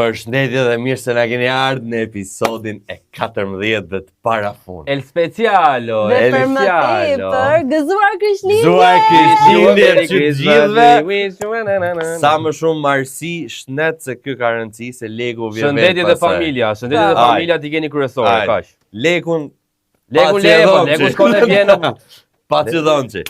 Përshëndetje dhe mirë se na keni ardhur në episodin e 14 dhe të parafund. El Specialo, Dhe El për më Specialo. tepër, gëzuar Krishtlindje! Gëzuar Krishtlindje të gjithëve. Sa Sa më shumë marrësi, shnet se ky ka rëndësi se leku vjen vetë. Shëndetje dhe familja, shëndetje dhe familja t'i keni kryesore, Ajde. kaq. Lekun Leku shkon e vjen në Pacidonçi.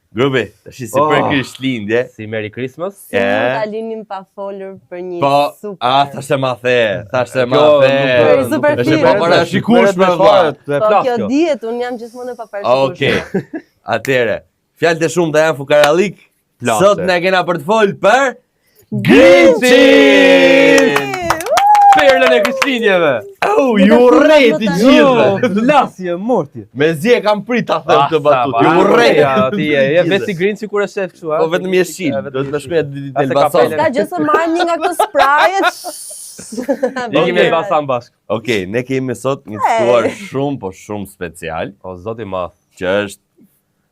Grupi, tash si për Krishtlindje. Si Merry Christmas. Si mund ta linim pa folur për një Po, super. thashtë ma the, thashtë ma Kjo the. Për super Është film. pa parashikueshme valla. Po kjo dihet, unë jam gjithmonë e paparashikueshme. Okej. Atëre, fjalët e shumta janë fukarallik. Plase. Sot ne kena për të folë për Grinchin! Perlën e Krishtlindjeve. Oh, ju urrej të gjithë. Lasje, morti. Mezi e kam prit ta them këtë batut. Ju urrej. Ti je vesti Grinchi kur e shef kështu, a? Po vetëm je shit, do të më shkruaj ditë Ase Elbasan. Ka gjë se marrim një nga këto sprajet. Ne kemi Elbasan bashkë. Okej, ne kemi sot një të ftuar shumë po shumë special, O zoti i madh. që është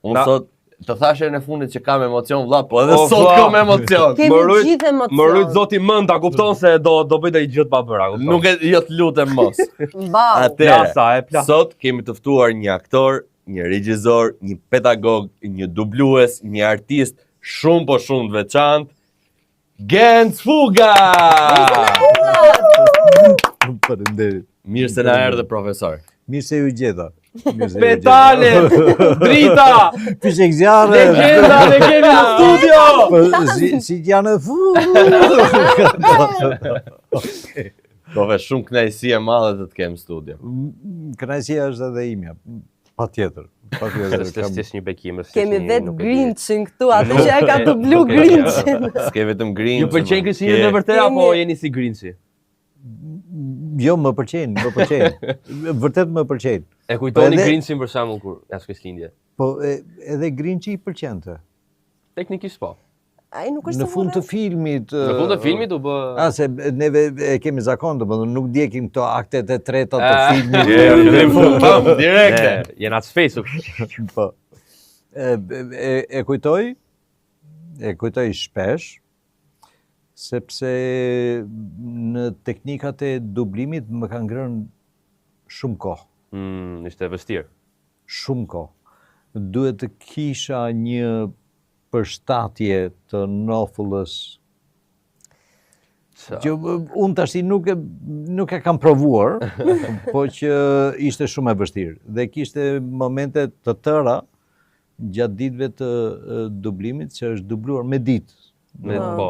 unë Na- sot të thashë në fundit që kam emocion vlla, po edhe O, sot vlla. kam emocion. Kemi Më rrit- gjithë emocion. Më rrit zoti menda, kupton se do bëj dhe i gjithë pa bëra, kupton. Nuk e jo të lutem mos. Bau. Atëre, Plasa. sot kemi të ftuar një aktor, një regjisor, një pedagog, një dublues, një artist shumë po shumë të veçantë, Genc Fuga! Faleminderit. Mirë se na erdhe profesor. Mirë se ju gjeta. Petale, drita, Pishek zjarre. legjenda ne kemi në studio. Po, si janë fu. Profe, shumë kënaqësi e madhe të të kem në studio. Kënaqësia është edhe imja. Patjetër. Patjetër. Është një bekim, është. Kemi një- vetë nuk e di. Grinchin këtu, atë që e ka të blu Nuk e di, Grinchin. S'ke vetëm Green. Ju pëlqen Krishtlindjet në vërtet apo jeni si Grinchi? Jo, më pëlqejnë, më pëlqejnë. Vërtet më pëlqejnë. E kujtoni Edhe- Grinchin për shembull kur jashtë Krishtlindje? Po edhe Grinchi i pëlqente. Teknikisht po. Ai nuk është Në fund të filmit. Në fund të filmit u bë. Se neve e kemi zakon, domethënë nuk ndjekim këto aktet e treta të filmit. Në fund, pam, direkte. Jena të shpejtë. Po. E kujtoj shpesh, sepse në teknikat e dublimit më kanë ngrënë shumë kohë, Ishte vështirë. shumë kohë. Duhet të kisha një përshtatje të nofullës, që unë tash nuk e kam provuar, po që ishte shumë e vështirë. Dhe kishte momente të tëra gjatë ditëve të dublimit që është dubluar me ditë. Po.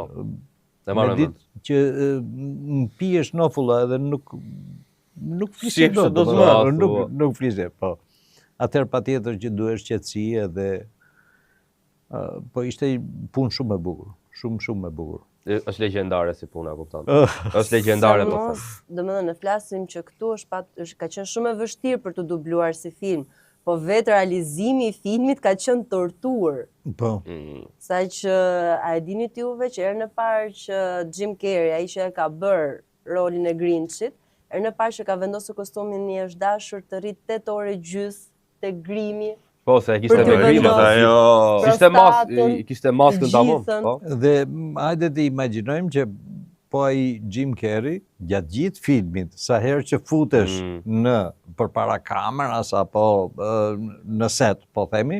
E Me marrë mend. ditë që mpihesh nofulla edhe nuk flisje Shihsh se do do, t'mos. nuk flisje, po. Atëherë patjetër që duhesh qetësi edhe po ishte punë shumë e bukur, shumë e bukur. Është legjendare si puna, kupton. Është legjendare po them. Domethënë, ne flasim që këtu ka qenë shumë e vështirë për të dubluar si film, po vetë realizimi i filmit ka qenë torturë. Po. Sa që a e dini ti Uve që herën e parë që Jim Carrey, ai që e ka bërë rolin e Grinchit, herën e parë që ka vendosur kostumin i është dashur të rritë 8 orë gjys te grimi. Po, se e kishte Për të me grimë vendosur. ata. Ajo. Kishte maskën tamam, gjithën. po. Dhe hajde të imagjinojmë që po ai Jim Carrey gjatë gjithë filmit, sa herë që futesh në përpara kameras apo në set, po themi,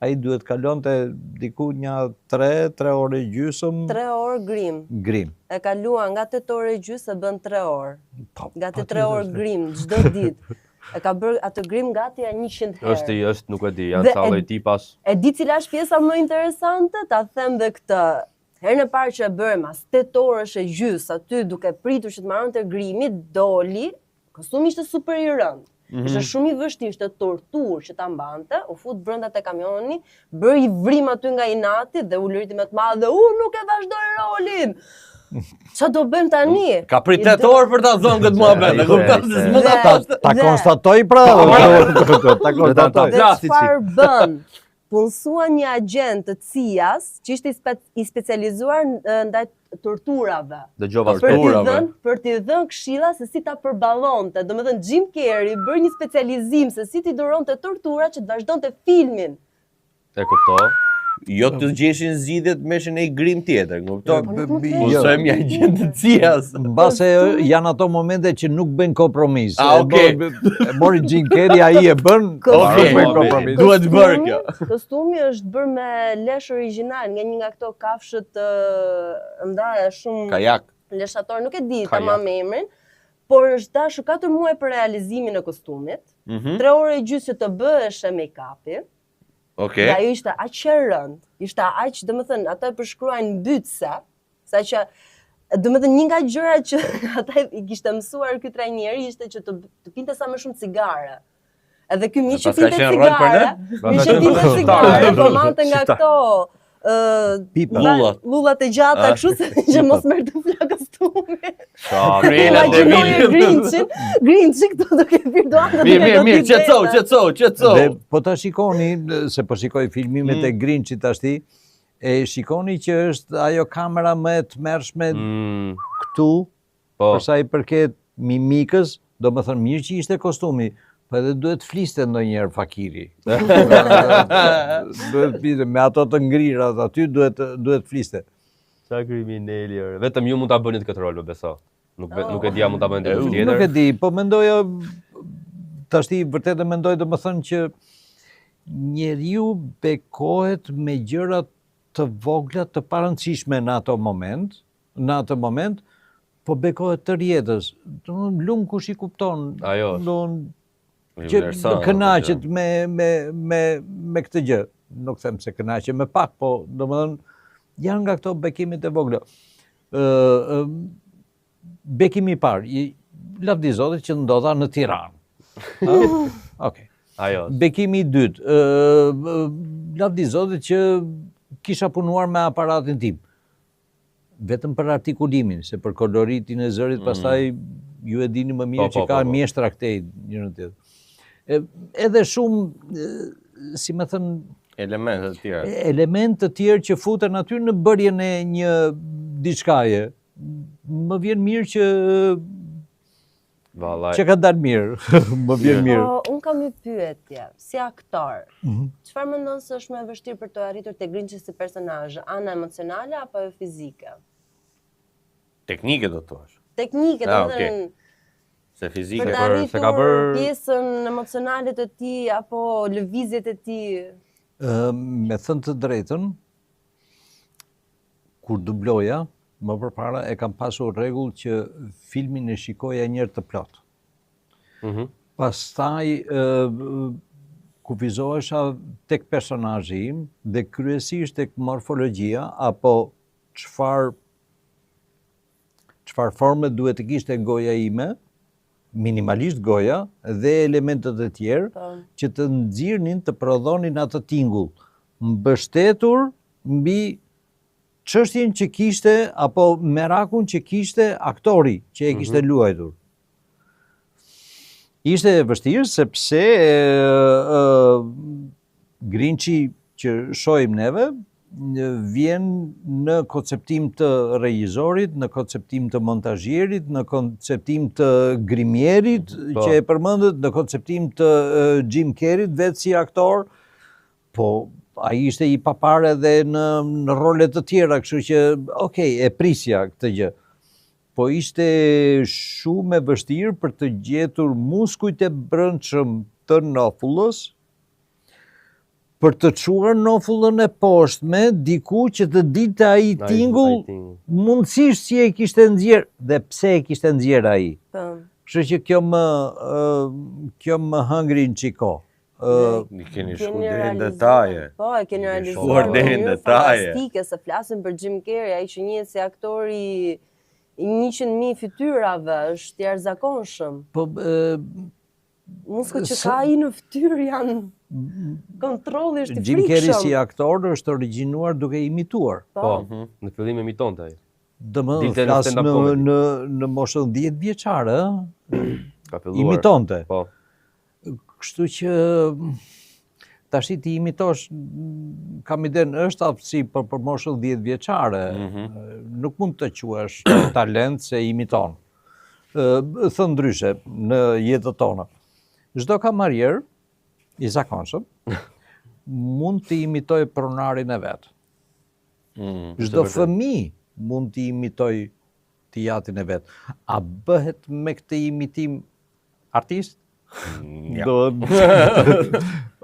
ai duhet kalonte diku një 3 orë gjysmë 3 orë grim. grim. E kalua nga 8 orë gjys e bën 3 orë. Po, Gati 3 patjetër orë se- grim çdo ditë. E ka bërë atë grim gati 100 herë. Është nuk e di, janë Dhe ca lloj tipash. E di cila është pjesa më interesante? Ta them dhe këtë. Herën e parë që e bërëm as 8 orësh e gjys aty duke pritur që të marronte grimi, doli, kostumi ishte super i rëndë. Ishte shumë i vështirë, ishte torturë që ta mbante, u fut brenda te kamioni, bëri i vrim aty nga inati dhe u lëriti me të madhe dhe unë nuk e vazhdoj rolin. Qa do bëjmë tani? Ka prit 8 orë për ta zonë këtë muhabet, e kupton se s'mund ta tash. Ta konstatoj pra. Ta konstatoj. Dhe Plasi çfarë bën? Punësua një agent të CIA-s që ishte i specializuar ndaj torturave. Dëgjova Torturave. Për t'i dhënë këshilla se si ta përballonte. Domethënë Jim Carrey bërë një specializim se si t'i duronte tortura që të vazhdonte filmin. E kuptoj. Jo të gjeshin zgjidhjet meshin e grim tjetër, kupton? Jo. Ose më ja gjën të cias. Mbase janë ato momente që nuk bën kompromis. Okej. E mori Jim Carrey, ai e bën, Okej, nuk bën kompromis. duhet bërë kjo. Kostumi është bërë me lesh origjinal nga një nga këto kafshët ndaja shumë Kajak. leshator, nuk e di Kajak. tamam emrin, por është dashur 4 muaj për realizimin e kostumit, 3 orë e gjysmë që të bëhesh e make-upi. Okej. Dhe ajo ishte aq e rënd, ishte aq, domethënë, ata e përshkruajnë mbytse, saqë domethënë një nga gjërat që ata i kishte mësuar ky trajneri ishte që të pinte sa më shumë cigare. Edhe ky miq që Pas ka pinte qenë rënd për cigare, ne? miq që pinte cigare, po mante nga Shqiptar. këto Pipa. lullat e gjata kështu se që mos merr të flak kostumi. Krelat e Imagjinoje Grinchi këtu duke pirë duan. Mirë, qetëso. Dhe po ta shikoni, se po shikoj filmimet e Grinchit ashti, e shikoni që është ajo kamera më e tmerrshme këtu, Po. për sa i përket mimikës, do më thënë mirë që ishte kostumi, po edhe duhet fliste ndonjëherë fakiri. Duhet fliste, me ato të ngrirat aty duhet fliste. Sa kriminali ore. Vetëm ju mund ta bëni këtë rol, beso. Nuk e dia mund ta bëni dikush Nuk e tjetër. di, po mendoja, tashti vërtet e mendoj do më thënë që njeriu bekohet me gjëra të vogla të parëndësishme në atë moment, po bekohet të rjetës. Lumë kush i kupton. Ajo është. Që kënaqet me këtë gjë. Nuk them se kënaqet me pak, po domethënë janë nga këto bekimet e vogla. Bekimi i parë, lavdi Zotit që ndodha në Tiranë. Okej. Ajo. Bekimi i dytë, lavdi Zotit që kisha punuar me aparatin tim. Vetëm për artikulimin, se për koloritin e zërit, pastaj ju e dini më mirë që ka mjeshtra këtej njërën tjetër. Edhe shumë, si me thënë, element të tjerë që futen aty në bërjen e një diçkaje. Më vjen mirë që ka dalë mirë. Më vjen mirë. Unë kam një pyetje, si aktor, çfarë mendon se është më e vështirë për të arritur te Grinchi si personazh, ana emocionale apo fizike? Teknike do të thuash. Teknike, domethënë se fizike për të arritur pjesën emocionale të tij apo lëvizjet e tij. Me thënë të drejtën, kur dubloja, më përpara e kam pasur rregull që filmin e shikoja një herë të plot. Pastaj kufizohesha tek personazhi im dhe kryesisht tek morfologjia apo çfarë forme duhet të kishte goja ime, minimalisht goja dhe elementet e tjerë që të nxirrnin, të prodhonin atë tingull, mbështetur mbi çështjen që kishte apo merakun që kishte aktori që e kishte luajtur. Ishte e vështirë sepse Grinchi që shohim neve vjen në konceptim të regjisorit, në konceptim të montazhierit, në konceptim të grimierit, që e përmendet, në konceptim të Jim Carreyt vetë si aktor, po ai ishte i papar edhe në role të tjera, kështu që okay, e prisja këtë gjë. Po ishte shumë e vështirë për të gjetur muskujt e brendshëm të nofullës, për të çuar nofullën e poshtme diku që të dilte ai tingull mundësisht si e kishte nxjerr dhe pse e kishte nxjerr ai. Kështu që kjo më hëngri në çiko. Keni shkuar deri në detaje. Po, e keni realizuar deri në detaje. Fantastike, se flasim për Jim Carrey, ai që njihet si aktori i 100.000 fytyrave, është i jashtëzakonshëm. Po muskët që ka ai në fytyrë janë kontrolli është i frikshëm. Jim Carrey si aktor është origjinuar duke imituar. Po, në fillim imitonte ai. Domethënë flas në moshën 10 vjeçare, ka filluar. Imitonte. Po. Kështu që tash ti imitosh, kam idenë është aftësi për moshën 10 vjeçare. Nuk mund të quash talent se imiton. Thënë ndryshe në jetën tonë. Çdo kamarier i zakonshëm mund të imitoj pronarin e vet. Çdo fëmijë mund të imitoj tijatin e vet. A bëhet me këtë imitim artist?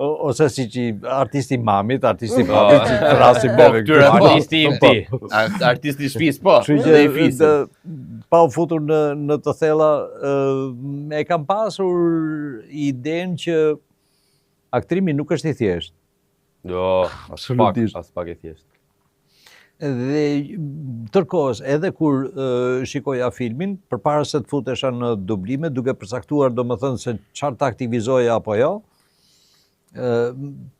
Ose si që artisti mamit, artisti papit, që të rasim me këtyre Artisti im ti. Artisti i shtëpisë po. Kështu Dhe i fisin. pa u futur në të thella, e kam pasur idenë që aktrimi nuk është i thjeshtë. Jo, Absolutisht. as pak e thjesht. Dhe tërkohës, edhe kur shikoja filmin, përpara se të futesha në dublime, duke përcaktuar domethënë se çfarë të aktivizoja apo jo,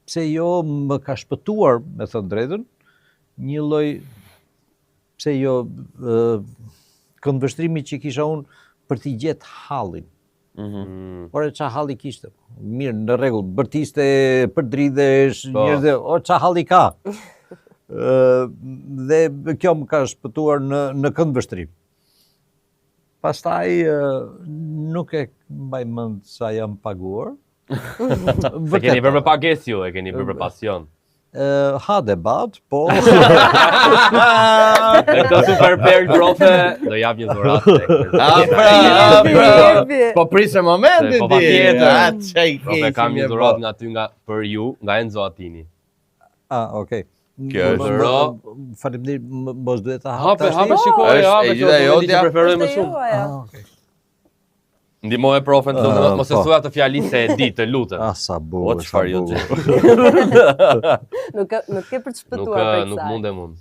pse jo më ka shpëtuar, me thënë drejtën, një lloj, pse jo, këndvështrimi që kisha unë për t'i gjetë hallin. Ore qa halli kishte? Mirë, në rregull, bërtiste, përdridhesh, njerëzve, o qa halli ka? Dhe kjo më ka shpëtuar në këndvështrim. Pastaj nuk e mbaj mend sa jam paguar. E keni bërë me pagesë ju, e keni bërë për pasion. Ha debat, po. Dhe këtë super perl, profe, do jap një dhuratë. Po prisë momentin Po ti. patjetër. Profe, kam një dhuratë nga ty për ju, nga Enzo Attini. Okej. Kjo është. Faleminderit, mos duhet ta hap tash. Hape, shikoj, Është hape, e gjitha që jotja. që preferoj më shumë. Okej. Ndihmoj profen Do tonë. mos e po. thua të fjalisë se e di, të lutem. Sa O bukur, sa çfarë jo bukur. Nuk ke për të Nuk shpëtuar për nuk kësaj. mund.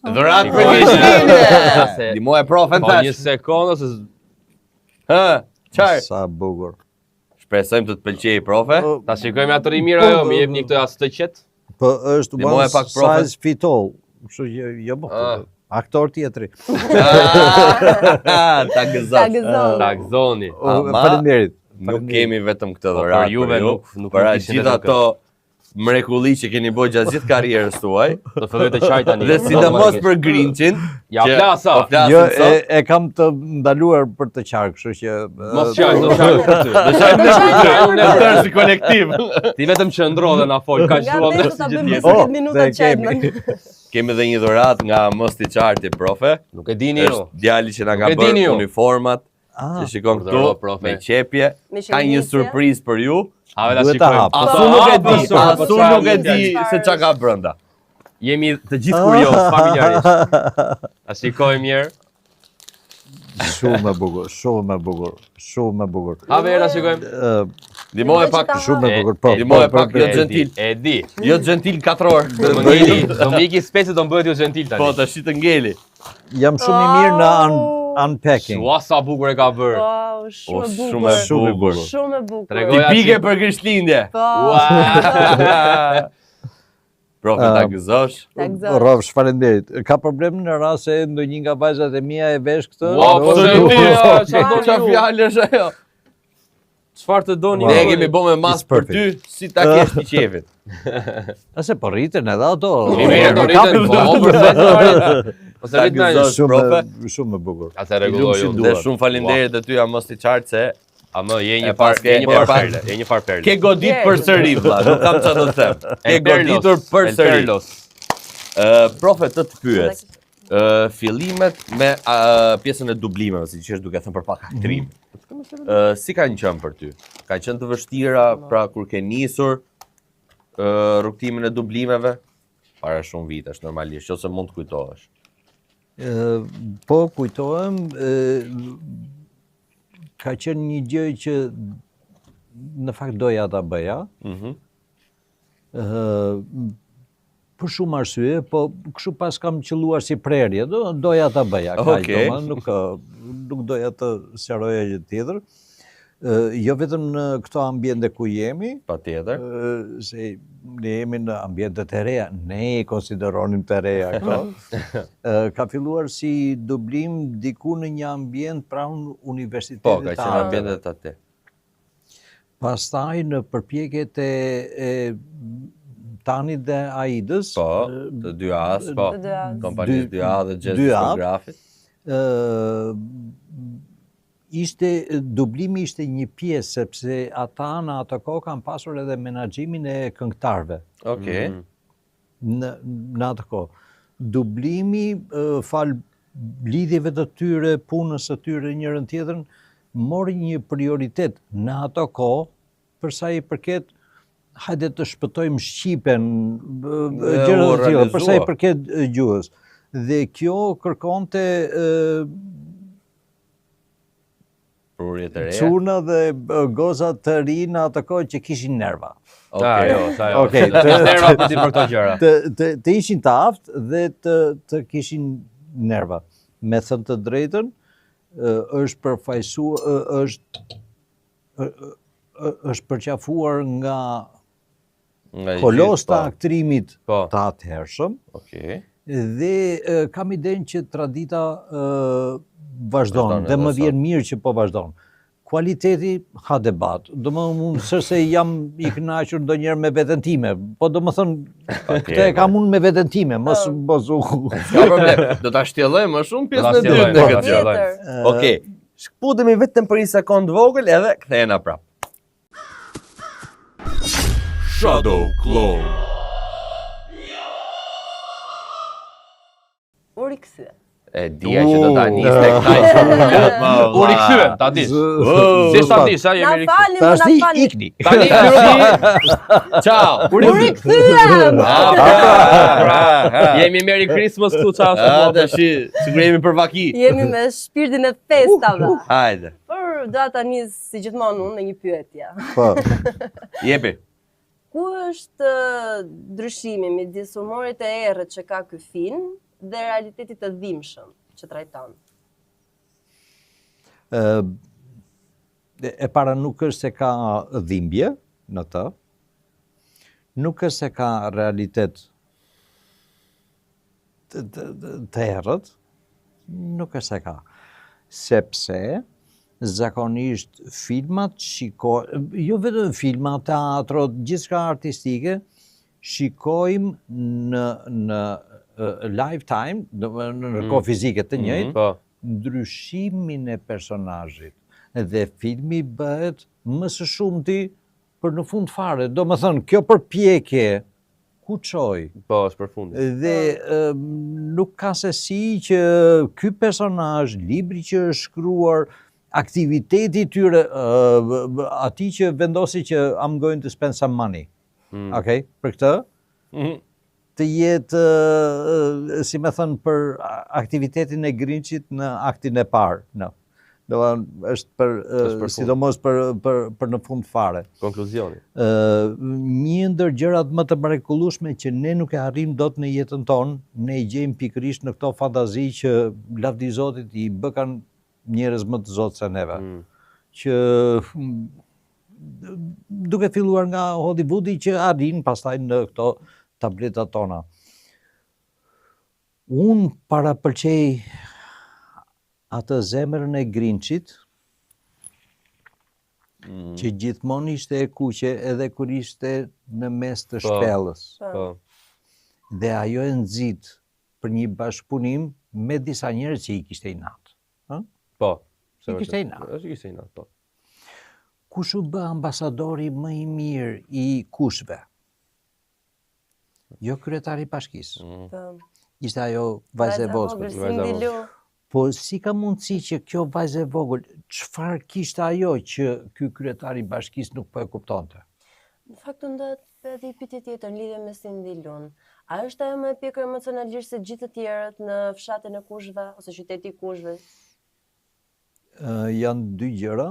Dhuratë Shikoj, për Krishtinë. se- Ndihmoj profen Po një tash. sekondë ose Hë, çfarë? Sa bukur. Shpresojmë të të pëlqejë profe. ta shikojmë atë rimira jo, më jepni këtë as të qet. Po është Ndihmoj one pak profet. size fit all. Kështu që jo më. Aktor tjetri. Ta gëzon. Takzoni. Ama, Faleminderit. Nuk kemi vetëm këtë Po, dhuratë për juve ju, nuk për kishin gjithë vetëm ato mrekulli që keni bërë gjatë gjithë karrierës tuaj. Do filloj të qaj tani. Dhe sidomos për Grinçin. Ja që plasa. Po flasim Jo, sot. e kam të ndaluar për të qarë, kështu që Mos qaj, do qaj për ty. Do shajmë ne Qaj tërë si kolektiv. Ti vetëm qëndro dhe na fol, ka Nga shumë ne ne do ta si bëjmë gjithë. 20 minuta dhe chatman. Kemi edhe një dhuratë nga Mosti Qarti, profe. Nuk e dini ju. Është djali që na ka Nuk e dini bërë ju. uniformat, Ah, që shikon Urdhëro, këtu profe. me qepje. Me Ka një shënjetje. surprizë për ju. Have ta Duhet ta shikojmë. hap. Asu nuk e di, po, asu çfarë nuk e jeni di djali? se çka ka brenda. Jemi të gjithë kurioz, familjarisht. A shikojmë mirë. shumë e bukur, shumë e bukur, shumë e bukur. Have ta shikojmë. Ndihmoj pak Shumë e bukur, po. Ndihmoj pak jo E gentil. di, e di. Jo gentil katror. Do më ngeli, do më iki speci do më bëhet ju gentil tani. Po tash të ngeli. Jam shumë i mirë në unpacking. Ua sa bukur e ka bërë. Wow, O, shumë e shumë bukur. e Shumë e bukur. bukur. Shumë e bukur. Tregoja Tipike që- për Krishtlindje. Po. Profe ta gëzosh. Ta gëzoj. Rrofsh, faleminderit. Ka problem në rast se ndonjë nga vajzat e mia e vesh këtë? Ua, po se Absolutisht. ti, ja, Çfarë çfarë do ju? fjalë është ajo? Çfarë të doni? Ne Wow. kemi bë me mas It's për ty, perfect. si ta kesh ti qefit. Ase po rriten edhe ato. Mirë, do rriten, po për vetë. Ose Ta rrit në gëzosh. Shumë profe. shumë e bukur. Atë rregulloj Luksin unë. Dhe shumë faleminderit e ty Amos i qartë se A më je E një pas far, ke- je një e far pas- perle, je një far perle. ke godit për sëri, vlla, nuk kam çfarë të them. Ke El Perlos, goditur për El sëri. Perlos. Profe të pyet. Fillimet me pjesën e dublimeve, si që është duke thënë për pak aktrim. Si kanë qenë për ty? Kanë qenë të vështira pra kur ke nisur rrugtimin e dublimeve? Para shumë vitesh normalisht, ose mund të kujtohesh. Po kujtohem, ka qenë një gjë që në fakt doja ta bëja. Për shumë arsye, po kështu pas kam qelluar si prerje, doja ta bëja. Okej. Nuk doja të sqaroja gjë tjetër. Jo vetëm në këto ambiente ku jemi, Patjetër. se ne jemi në ambiente të reja, ne i konsideronim të reja këto. Ka filluar si dublim diku në një ambient pranë universitetit. Po, ka të qenë Arteve. ambientet aty. Pastaj në përpjekjet e Tanit dhe Aidës, Po, të dy as, po. Të dy as. Kompanisë 2A dhe Jazz dy A. Diskografit. dublimi ishte një pjesë, sepse ata në atë kohë kanë pasur edhe menaxhimin e këngëtarëve. Okej. Në atë kohë. Dublimi, fal lidhjeve të tyre, punës së tyre njërën tjetrën, mori një prioritet në ato kohë, për sa i përket, hajde të shpëtojmë Shqipen, gjëra të tilla, për sa i përket gjuhës. Dhe kjo kërkonte çuna dhe goza të rinë atë kohë që kishin nerva. Okej. Nerva për këto gjëra. Të ishin të aftë dhe të kishin nerva. Me thënë të drejtën, është përfaqësuar, është përqafuar nga kolosta aktrimit të atëhershëm. Okej. Dhe kam idenë që tradita vazhdon dhe më vjen mirë që po vazhdon. Kualiteti ha debat. Unë sërse jam i kënaqur ndonjëherë me veten time, po domethënë këtë e kam unë me veten time, mos u. Ka problem. Do ta shtjellojmë më shumë pjesën e dytë në këtë gjë. Okej. Shkputemi vetëm për një sekond vogël edhe kthehena prap. Shadow Clone. U rikthye. E dija që do ta niste kënaqur. U rikthye, ta dish. Si ta dish, sa jemi rikthyer. Tash ikni. Tani ciao. U rikthyem. Jemi Merry Christmas këtu çao. Tash sigurisht jemi për vaki. Jemi me shpirtin e festave. Hajde. Por do ta nis si gjithmonë unë me një pyetje. Po. Jepi. Ku është ndryshimi midis humorit e errët që ka ky film dhe realitetit të dhimbshëm që trajton? E para nuk është se ka dhimbje në të, nuk është se ka realitet të errët, nuk është se ka. Sepse zakonisht filmat jo vetëm filmat, teatrot, gjithçka artistike, shikojmë në lifetime, në kohë fizike të njëjtë, ndryshimin e personazhit. Dhe filmi bëhet më së shumti për në fund fare. Do më thënë, kjo përpjekje, ku çoj? Po, është për fundi. Dhe nuk ka se si që ky personazh, libri që është shkruar, aktiviteti tyre, ati që vendosi që I'm going to spend some money. Okay? Për këtë, të jetë, si me thënë, për aktivitetin e Grinchit në aktin e parë. No. Është sidomos për në fund fare. Konkluzioni. Një ndër gjërat më të mrekullueshme që ne nuk e arrim dot në jetën tonë, ne i gjejmë pikërisht në këto fantazi që lavdi Zotit i bëkan njerëz më të zotë se neve. Që duke filluar nga Hollywoodi që arrin pastaj në këto tabletat tona. Unë parapërqej atë zemrën e Grinchit, që gjithmonë ishte e kuqe edhe kur ishte në mes të shpellës. Dhe ajo e nxit për një bashkëpunim me disa njerëz që i kishte inat. Po. I kishte inat. Është kishte inat, po. Kush u bë ambasadori më i mirë i kushve? Jo kryetari i bashkisë. Ishte ajo vajza e vogël. Po si ka mundësi që kjo vajzë e vogël, çfarë kishte ajo që ky kryetari i bashkisë nuk po e kuptonte? Në fakt ndodhet edhe pyetje tjetër në lidhje me Cindy Lund. A është ajo më e pjekur emocionalisht se gjithë të tjerët në fshatin e kushve ose qyteti i kushve? Janë dy gjëra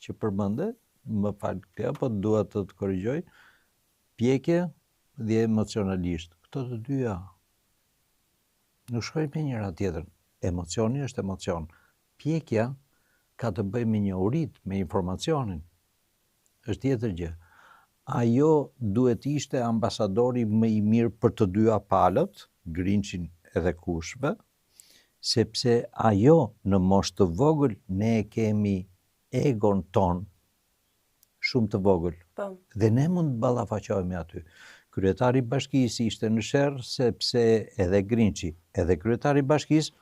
që përmende, më fal kjo, po dua të korrigjoj. Pjekje dhe emocionalisht. Këto të dyja nuk shkojnë me njëra tjetrën. Emocioni është emocion. Pjekja ka të bëjë me njohurit, me informacionin. Është tjetër gjë. Ajo duhet ishte ambasadori më i mirë për të dyja palët, Grinchin edhe kushve, sepse ajo në moshë të vogël ne kemi egon ton shumë të vogël. Dhe ne mund të ballafaqohemi aty. Kryetari i bashkisë ishte në sherr sepse edhe Grinchi, edhe kryetari i bashkisë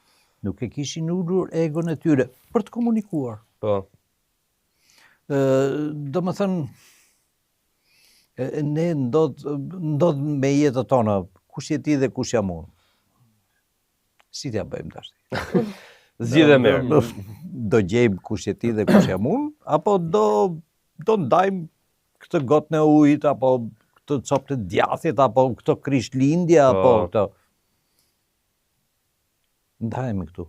nuk e kishin ullur egon e tyre për të komunikuar. Po. Do më thënë, ne ndodh me jetët tona, kush je ti dhe kush jam unë. Si t'ja bëjmë tash? Zgjidhe mirë. Do gjejmë kush je ti dhe kush jam unë, apo do ndajmë këtë gotën e ujit, apo këtë copë të djathit, apo këto krishtlindja, apo këto. Ndajmë këtu.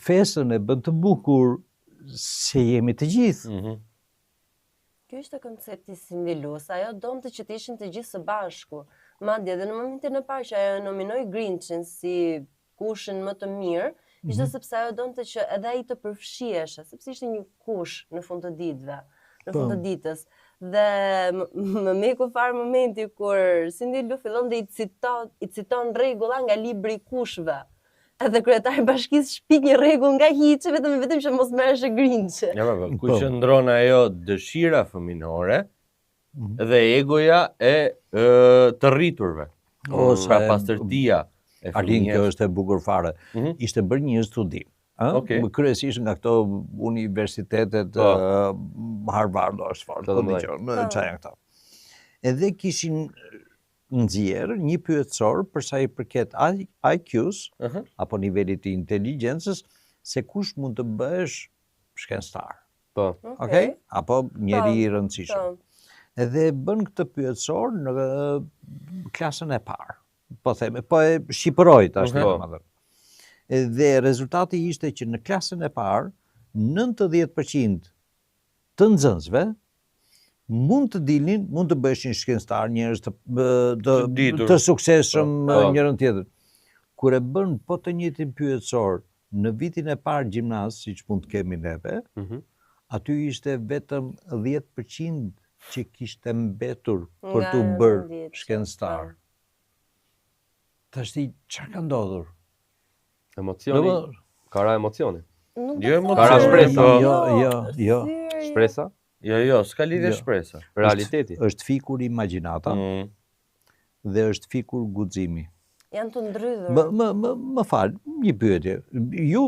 Festën e bën të bukur se jemi të gjithë. Kjo ishte koncepti Cindy Lou, ajo donte që të ishin të gjithë së bashku. Madje edhe në momentin e parë që ajo nominoi Grinchin si kushin më të mirë, ishte sepse ajo donte që edhe ai të përfshiheshe, sepse ishte një kush në fund të ditëve, në fund të ditës. Dhe më meku fare momenti kur Cindy Lou fillon dhe i citon rregulla nga libri i kushve. Edhe kryetari i bashkisë shpik një rregull nga hiçi vetëm që mos merresh e Grinchi. Ja, ku qëndron ajo dëshira fëminore dhe egoja e të rriturve. Pra pastërtia e Arlin, kjo fëmijës. është e bukur fare. Ishte bërë një studim. Kryesisht nga këto universitetet Harvard, Oxford, po dëgjon, çfarë janë këto. Edhe kishin nxjerrë një pyetësor për sa i përket IQ-s, apo nivelit të inteligjencës, se kush mund të bëhesh shkencëtar. Po. Okej? Apo njeri i rëndësishëm. Edhe bën këtë pyetësor në klasën e parë. Po theme, po e shqipëroj tash domethënë. Dhe rezultati ishte që në klasën e parë 90% të nxënësve mund të dilnin, mund të bëheshin shkencëtar, njerëz të suksesshëm njërin tjetër. Kur e bën po të njëjtin pyetësor në vitin e parë gjimnaz, siç mund të kemi neve, aty ishte vetëm 10% që kishte mbetur për të bërë shkencëtar. Tashti çfarë ka ndodhur? Emocioni. Ka emocioni. Jo Para shpresa. Jo. Shpresa? Jo, s'ka lidhje shpresa. Realiteti. Është fikur imagjinata dhe është fikur guximi. Janë të ndrydhur. Më fal, një pyetje. Ju,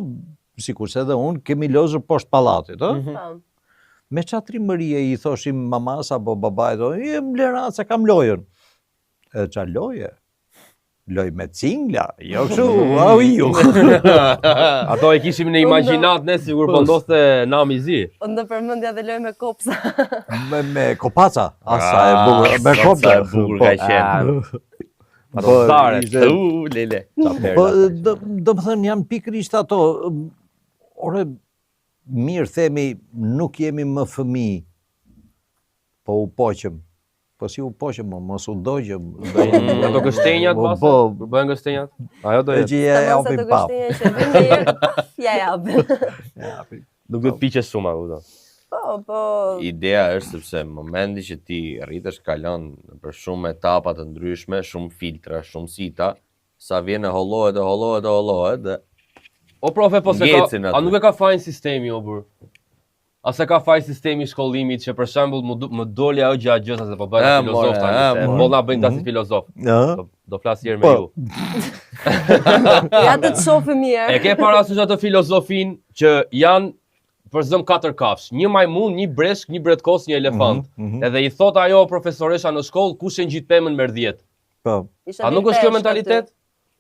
sikurse edhe unë, kemi lozur poshtë pallatit, ë? Me çfarë trimërie i thoshim mamas apo babait, "Më lera se kam lojën." Edhe çfarë loje? Loj me cingla, jo kështu, au ju. Ato e kishim në imagjinat ne sigur po ndodhte nami zi. Ndë përmendja dhe loj me kopsa. Me kopaca, asa e bukur, me kopsa e bukur ka qenë. Ato stare. Lele. Po, do më thënë, janë pikërisht ato, ore, mirë themi, nuk jemi më fëmijë, po u poqëm. Po si u poqëm, mos u dogjëm. Ato gështenjat pas? Po, bëhen gështenjat? Ajo do e jetë. që ja japim pap. Ja japim. Nuk do të piqesh shumë ato. Po. Ideja është sepse në momenti që ti rritesh kalon për shumë etapa të ndryshme, shumë filtra, shumë sita, sa vjen e hollohet dhe O profe, po se Ngecin ka, aty. a nuk e ka fajin sistemi o bur? A se ka fajin sistemi i shkollimit që për shembull më doli ajo gjatë gjësa se po bëjnë filozof tani, se po na bëjnë ta si filozof. Do flas herë me ju. Ja të shohim mirë. E ke parasysh ato filozofin që janë për zëm 4 kafsh, një majmun, një breshk, një bretkos, një elefant. Edhe i thot ajo profesoresha në shkollë kush e ngjit pemën merdhjet. Po. A nuk është kjo mentalitet?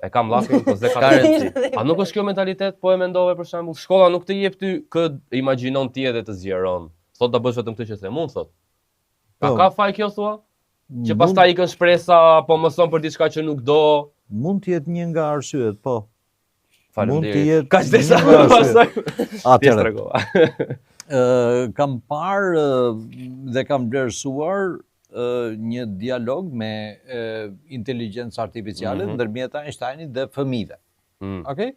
E kam llafin, po s'e ka rëndësi. A nuk është kjo mentalitet, po e mendove për shembull, shkolla nuk të jep ty kë imagjinon ti edhe të zgjeron. Thot ta bësh vetëm këtë që the, mund thot. Ka faj kjo thua? Që pastaj ikën shpresa, po mëson për diçka që nuk do. Mund të jetë një nga arsyet, po. Faleminderit. Kaq desa pastaj. Atëherë. Kam parë dhe kam vlerësuar një dialog me inteligjencë artificiale ndërmjet Einsteinit dhe fëmijëve. Okej?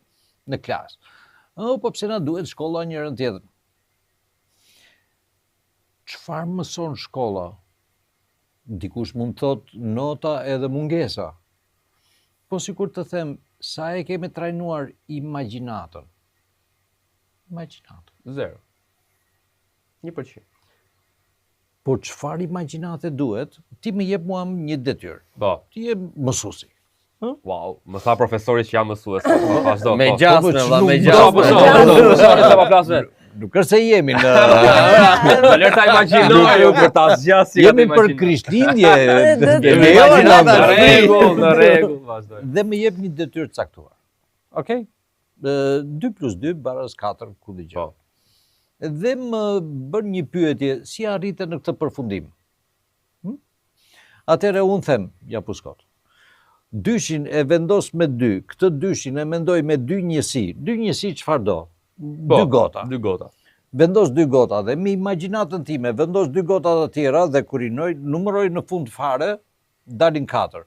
Në klasë. Po pse na duhet shkolla njërin tjetër? Çfarë mëson shkolla? Dikush mund thot nota edhe mungesa. Po sikur të them, sa e kemi trajnuar imagjinatën? Imagjinatën. 0. 1%. Por çfarë imagjinate duhet? Ti më jep mua një detyrë. Po. Ti je mësuesi. Wow, më tha profesori që jam mësues. Vazhdo. Me po. gjasme, vlla, me Po, gjasme. Nuk është se jemi në Më lër ta imagjinoj për ta zgjasë. jemi për Krishtlindje. Në rregull, vazhdo. Dhe më jep një detyrë të caktuar. Okej? 2+2 baras 4 ku dëgjoj. Po. Dhe më bën një pyetje, si arrite në këtë përfundim? Atëherë unë them, ja puskot. Dyshin e vendos me 2, këtë dyshin e mendoj me 2 njësi. 2 njësi çfarë do? 2 gota. 2 gota. Vendos 2 gota dhe me imagjinatën time, vendos 2 gota të tjera dhe kur i numëroj në fund fare, dalin 4.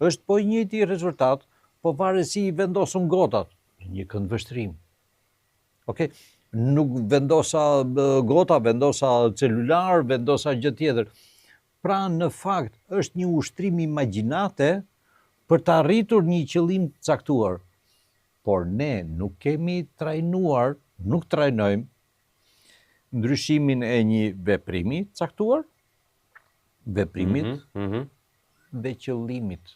Është po i njëjti rezultat, po varet si i vendosëm gotat. Një këndvështrim. Okej? Nuk vendosa gota, vendosa celular, vendosa gjë tjetër. Pra në fakt është një ushtrim imagjinate për të arritur një qëllim të caktuar. Por ne nuk kemi trajnuar, nuk trajnojmë ndryshimin e një veprimi të caktuar, veprimit dhe qëllimit.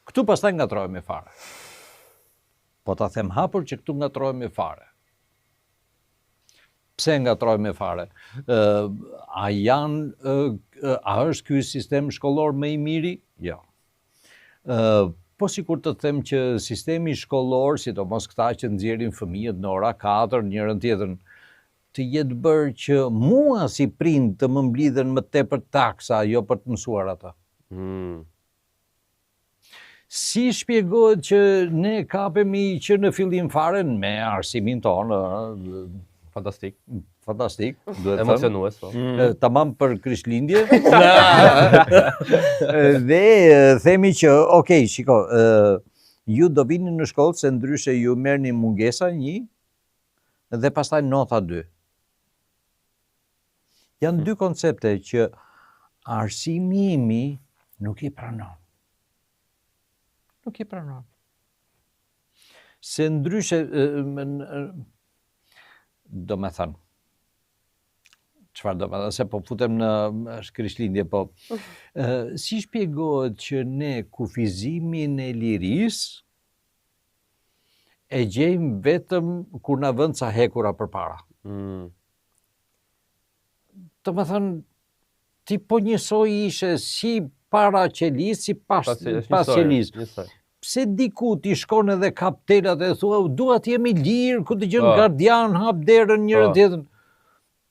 Këtu pastaj ngatrohemi fare. Po ta them hapur që këtu ngatrohemi fare. Pse ngatrohemi fare? A është ky sistem shkollor më i miri? Jo. Po sikur të them që sistemi shkollor, sidomos këta që nxjerrin fëmijët në ora 4, njërën tjetrën, të jetë bërë që mua si prind të më mblidhen më tepër taksa, jo për të mësuar ata. Si shpjegohet që ne kapemi që në fillim fare me arsimin tonë, Fantastik. fantastik, duhet thënë. Emocionues, po. Tamam për Krishtlindje. Dhe themi që, okej, shiko, ju do vini në shkollë se ndryshe ju merrni mungesa 1 dhe pastaj nota 2. Janë 2 koncepte që arsimi imi nuk i pranon. Nuk i pranon. Se ndryshe, do me thënë, çfarë do me thënë, se po futem në Krishtlindje, po, si shpjegohet që ne kufizimin e lirisë e gjejmë vetëm kur na vënë ca hekura përpara. Do me thënë, ti po njësoj ishe si para qelis, si pas qelis. Pse diku ti shkon edhe kap telat e thua, dua të jemi lirë, ku të gjën gardian, hap derën njërën tjetën.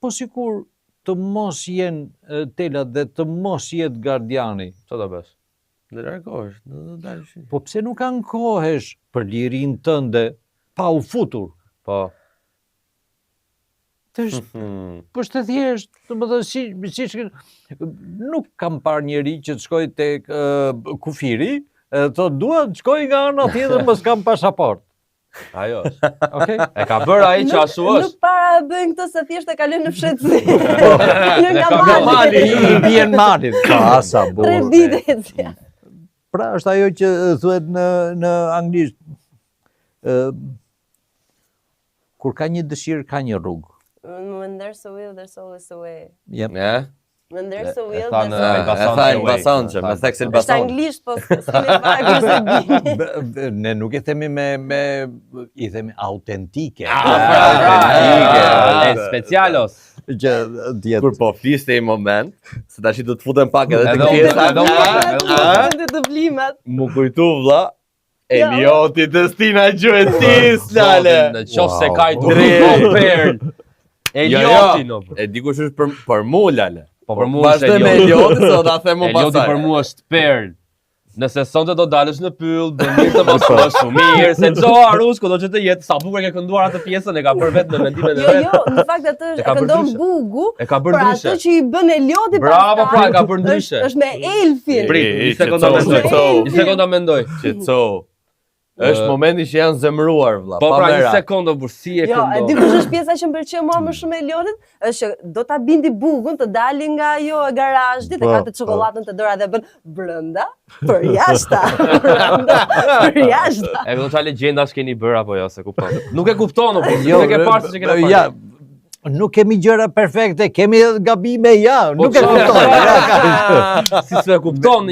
Po sikur të mos jenë telat dhe të mos jetë gardiani. Ço do bësh? Dhe largohesh, do dalësh. Po pse nuk ankohesh për lirinë tënde pa u futur? Po. Po është të thjeshtë, domethënë nuk kam parë njeri që të shkoj tek kufiri, thot dua të shkoj nga ana tjetër, mos kam pasaport. Ajo. Okej? E ka bërë ai që ashtu është. Nuk para bëjnë këtë se thjesht e kalojnë në fshetësi. Në Mali, i vjen malit. Sa 3 burr. vite ecja. Pra është ajo që thuhet në anglisht. Kur ka një dëshirë, ka një rrugë. When there's a will, there's always a way. Yep. When there's a will, thanë there's E tha Elbasançe, me thekse është Elbasançe. anglisht, po s'kemi fare se Ne nuk e themi i themi autentike. Specialos. Që djetë. Kur po fliste i moment, se tash do të futem pak edhe Edhe të unë, kesa. edhe unë. Të të blimat. Mu kujtu vlla, Elioti Destina Gjuetis, lale. Në qofë se ka i Drejt. duke perl. Elioti në për. E dikush është për mu, lale. Po për mua është Vazhdo me Elioti. Elioti, se do ta them më Elioti pasaj. për mua është perl. Nëse sonte do dalësh në pyll, do mirë të mos bësh shumë mirë, se Xho Arush kudo që të jetë, sa bukur e ke kënduar atë pjesën, e ka bërë vetë me mendimin e vet. Jo, në fakt atë E e ka bërë këndon ndryshe. Bugu. E ka bërë Për ndryshe. atë që i bën Elioti Bravo, pra, e ka bërë ndryshe. Është me Elfin. Prit, Një sekonda mendoj. Një sekonda mendoj. Qetso. Është momenti që janë zemëruar vlla, Po pa pra, një merak. sekondë burr, si e Jo, e këndon. dikush është pjesa që më pëlqen mua më shumë e Eliotit, është që do ta bindi Bugun të dalin nga ajo e garazhit, e ka të çokoladën të dora dhe bën brenda, për jashta. Brenda, për jashta. E do çfarë legjendash keni bërë apo jo, se kupton. Nuk e kupton, nuk Jo, e ke parë se kena parë. ja, nuk kemi gjëra perfekte, kemi edhe gabime, ja, nuk e çfarë? kuptoj. Si s'e kupton,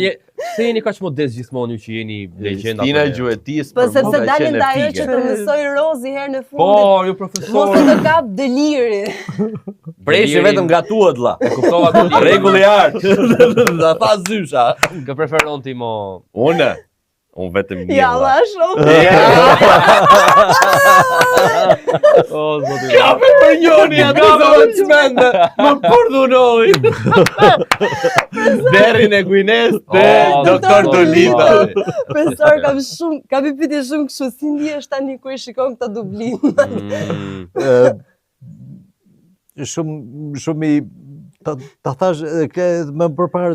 pse jeni kaq modest gjithmonë ju që jeni legjenda? Stina gjuetis Po për sepse mua ka dalin qenë da ajo që epike. të mësoj Rozi herë në Po, fundit. ju Mos profesor. të kap deliri. Preshi vetëm nga tuat vlla. E kuptova këtë. Rregull i artë. Da tha zysha. Kë preferon ti mo? Unë vetëm një. Ja, vlla. la shumë. O, zoti. Kape për njoni, atë të më të smende, më përdunoj. Derin e Guines dhe O, doktor Dolita. Profesor, kam i pyetje shumë kështu, si ndihesh tani kur i shikon këto dublime? Shumë i ta thash më përpara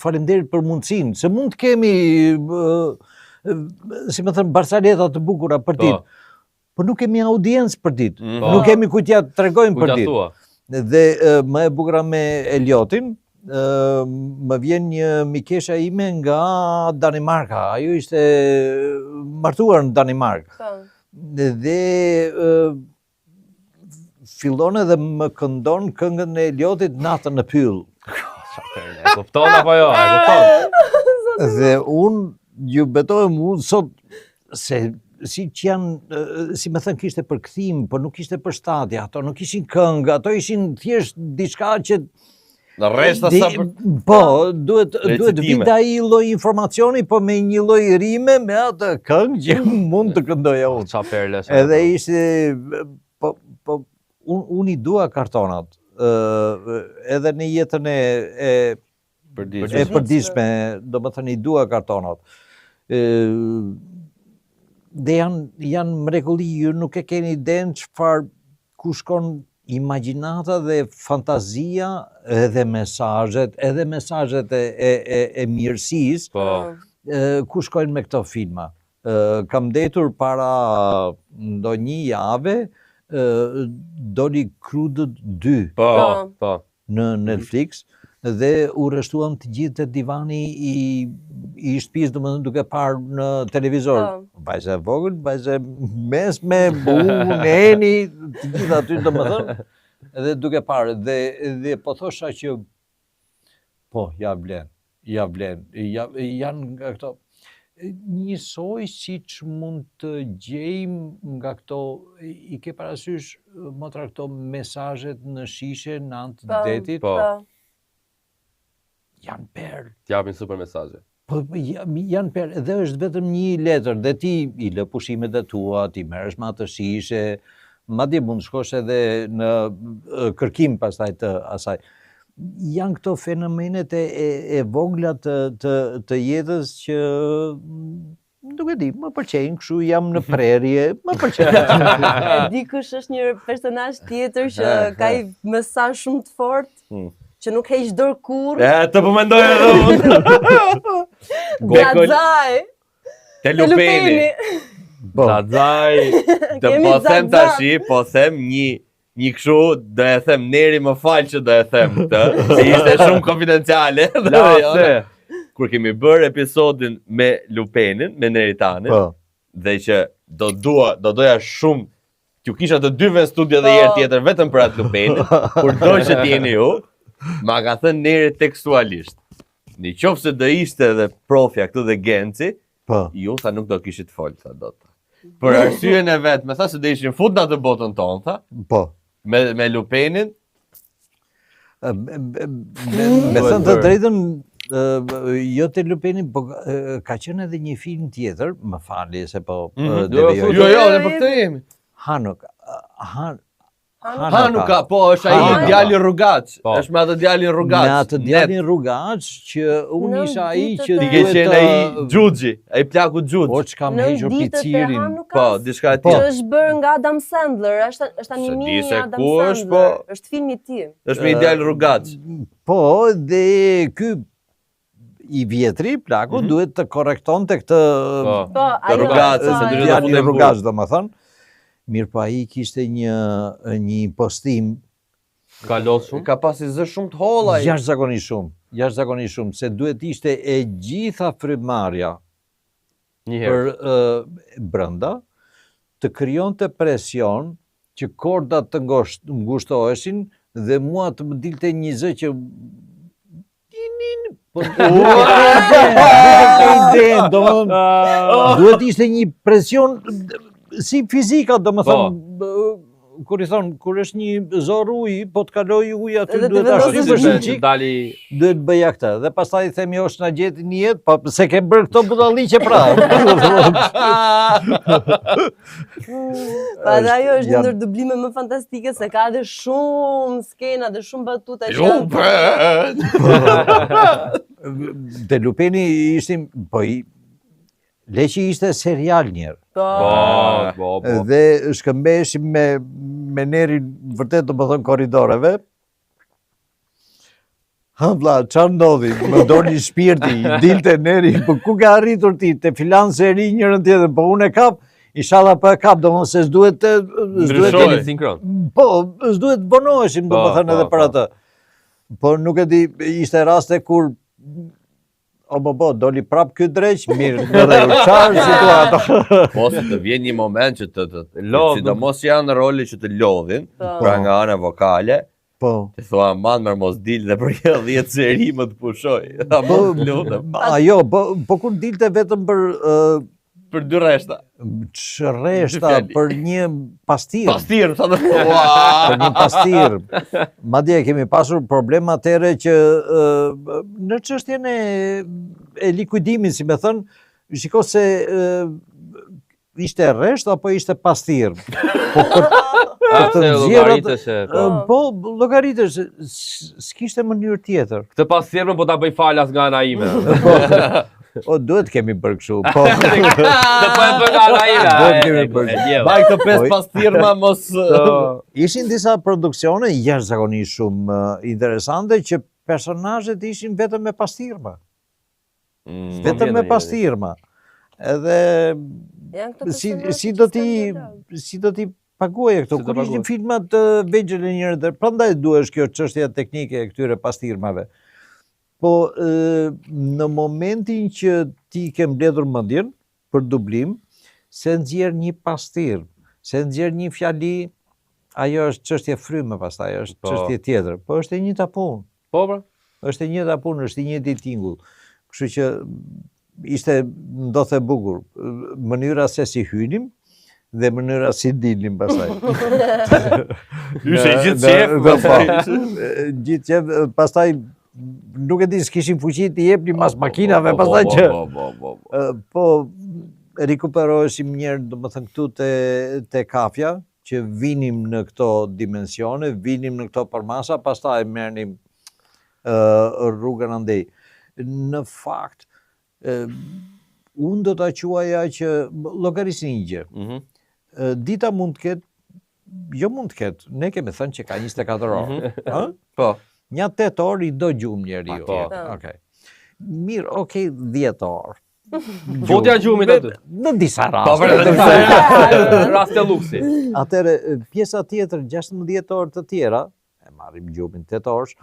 faleminderit për mundësinë, se mund të kemi si më thënë barsaleta të bukura për ditë, por nuk kemi audiencë për ditë, nuk kemi kujt ja tregojmë për ditë. Dhe më e bukura me Eliotin, më vjen një mikesha ime nga Danimarka, ajo ishte martuar në Danimarkë. Dhe fillon edhe më këndon këngën e Eliotit Natën në pyll. E kupton apo jo? E kupton? Dhe unë ju betohem sot se si që janë, si me thënë kishte përkthim, por nuk ishte përshtatje, ato nuk ishin këngë, ato ishin thjesht diçka që Në resta sa për... Po, duhet vinte ai lloj informacioni, po me një lloj rime me atë këngë që mund të këndoja unë. Qa perles. Edhe ishte, po, unë i dua kartonat, edhe në jetën e përditshme, do më thënë i dua kartonat. Dhe janë mrekulli, ju nuk e keni idenë çfarë ku shkon imagjinata dhe fantazia edhe mesazhet e mirësisë, ku shkojnë me këto filma. Kam ndetur para ndonjë jave, doli Krudët 2 në Netflix dhe u rreshtuam të gjithë te divani i shtëpisë, domethënë duke parë në televizor. Vajza e vogël, vajza mesme, unë, Eni, të gjithë aty domethënë, edhe duke parë dhe po thosha që po, ja vlen. Janë nga këto njësoj siç mund të gjejmë nga këto, i ke parasysh motra këto mesazhet në shishe në anë të detit. Janë perë. T'japin super mesazhe. Po janë perë, dhe është vetëm një letër, dhe ti i lë pushimet e tua, ti merresh me atë shishe, madje mund të shkosh edhe në kërkim pastaj të asaj. Janë këto fenomenet e vogla të jetës që nuk e di, më pëlqejnë, kështu jam në prerje, më pëlqejnë. E di kush është një personazh tjetër që ka një mesazh shumë të fortë, që nuk heq dorë kurrë. Të po mendoj edhe unë. Gazaj. Te Lupeni. Gazaj. Të po them tashi, po them një kështu, do e them Neri më fal që do e them këtë, se ishte shumë konfidenciale. Kur kemi bërë episodin me Lupenin, me Neritanin, dhe që do doja shumë t'ju kisha të dyve në studio dhe herë tjetër vetëm për atë Lupenin, kur doj që t'jeni ju, ma ka thënë Neri tekstualisht. Në qoftë se do ishte edhe profja këtu dhe Genci, ju tha nuk do kishit folë, tha do të. Për arsyen e vetë, me tha se do ishin fut në atë botën tonë, tha. Po. Me Lupenin. Me thënë të drejtën, jo te Lupenin, po ka qenë edhe një film tjetër, më fali se po devijoj. Jo, ne për këtë jemi. Hanuka, po, është ai djali Rrugaç. Është me atë djalin Rrugaç. Me atë djalin Rrugaç që unë isha ai që ti ke qenë ai Xhuxhi, ai plaku Xhuxhi. Po çka më hequr picirin. Po, diçka e tillë. Që është bërë nga Adam Sandler, është animimi i Adam Sandler. Është filmi i tij. Është me djalin Rrugaç. Po, dhe ky i vjetri plaku duhet të korrektonte këtë Rrugaç, djalin Rrugaç, domethënë. Mirë pa i kishte një postim. Ka lot shumë? Ka pasi zë shumë të holla. Jashtëzakonisht shumë, se duhet ishte e gjitha frymëmarrja për brenda, të krijonte presion që kordat të ngushtoheshin dhe mua të më dilte një zë që Duhet ishte një presion si fizika, domethënë kur i thon kur është një zor uji, po të kaloj uji aty duhet ta shtypësh një çik. Dali Duhet bëja këtë. Dhe pastaj themi është na gjeti një jetë, po se ke bërë këto budalliqe pra. Pa dhe ajo është një ndër dublime më fantastike se ka dhe shumë skena dhe shumë batuta që Te Lupeni ishim, Leqi ishte serial njerë. po. Dhe shkëmbeshim me nerin vërtet të më thënë koridoreve. Vlla, çfarë ndodhi? Më doli shpirti, dilte neri, po ku ka arritur ti? Te filan se ri njërën tjetër, po unë e kap, inshallah po e kap, domethënë se s'duhet Ndryshoni sinkron. Po, s'duhet bonoheshim domethënë edhe për atë. Po nuk e di, ishte raste kur doli prap ky dreq, mirë, edhe çfarë situata. Po se të vjen një moment që të Lodh, sidomos janë role që të lodhin, pra nga ana vokale, Po. të thua man mërë mos dil dhe për 10 seri më të pushoj. Ajo, po kur dilte vetëm Për 2 rreshta. Rreshta për një pastir. Pastir, sa të Për një pastir. Madje kemi pasur problema atëre që në çështjen e likuidimit, si me thënë, shiko se ishte rresht apo ishte pastir. Po të nxjerrat, po llogaritesh, s'kishte mënyrë tjetër. Këtë pas thjerën po ta bëj falas nga ana ime. O, duhet kemi bërë kështu. Po. Të po e bën ana ime. Duhet kemi bërë. Baj këto 5 pastirma mos... Ishin disa produksione jashtëzakonisht shumë interesante që personazhet ishin vetëm me pastirma. Vetëm me pastirma. Edhe si do ti paguaje këto, kur ishin filmat të vegjël e njërë dhe, prandaj duhesh kjo çështja teknike e këtyre pastirmave. Po në momentin që ti ke mbledhur mendjen për dublim, se nxjerr një pastirm, se nxjerr një fjali, ajo është çështje fryme pastaj, është çështje tjetër, po është e njëjta punë. Po, pra. Është e njëjta punë, është i njëjti tingull. Kështu që ishte ndodhe bukur. Mënyra se si hynim dhe mënyra si dilnim pastaj. Ishte gjithë qef. Gjithë qef, pastaj nuk e di s'kishin fuqi të jepnim mas makinave, pastaj që po rikuperoheshim njerë, domethënë këtu te kafja, që vinim në këto dimensione, vinim në këto përmasa, pastaj merrnim rrugën andej. Në fakt, unë do ta quaja që llogarisni një gjë. Dita mund të ketë, jo mund të ketë, ne kemi thënë që ka 24 orë. Po. Një 8 orë i do gjumë njeriu. Okej. Mirë, okej, 10 orë. Votja gjumit aty. Në disa raste. Raste luksi. Atëre, pjesa tjetër, 16 orë të tjera, e marrim gjumin 8 orësh,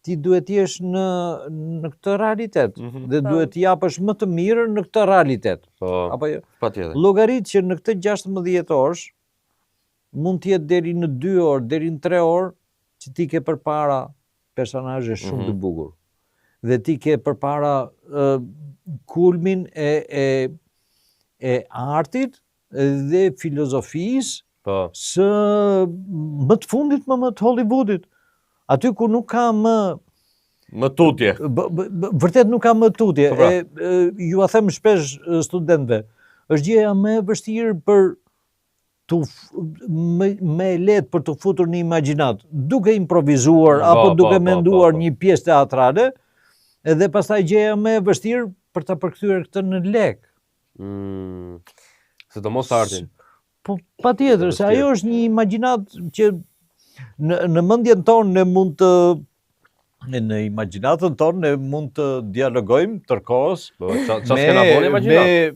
ti duhet jesh në këtë realitet. Dhe duhet japësh më të mirën në këtë realitet. Apo jo? Patjetër. Llogarit që në këtë 16 orësh, mund të jetë deri në 2 orë, deri në 3 orë, që ti ke përpara personazhe shumë të bukur. Dhe ti ke përpara kulmin e artit dhe filozofisë së më të fundit më të Hollywoodit. Aty ku nuk ka më tutje. Vërtet nuk ka më tutje. Ju a them shpesh studentëve, është gjëja më e vështirë për me lehtë për të futur në imagjinat, duke improvizuar apo duke menduar një pjesë teatrale, edhe pastaj gjëja më e vështirë për ta përkthyer këtë në lek. Sidomos artin. Po patjetër, se ajo është një imagjinat që në mendjen tonë ne mund të në imagjinatën tonë ne mund të dialogojmë tërkohës me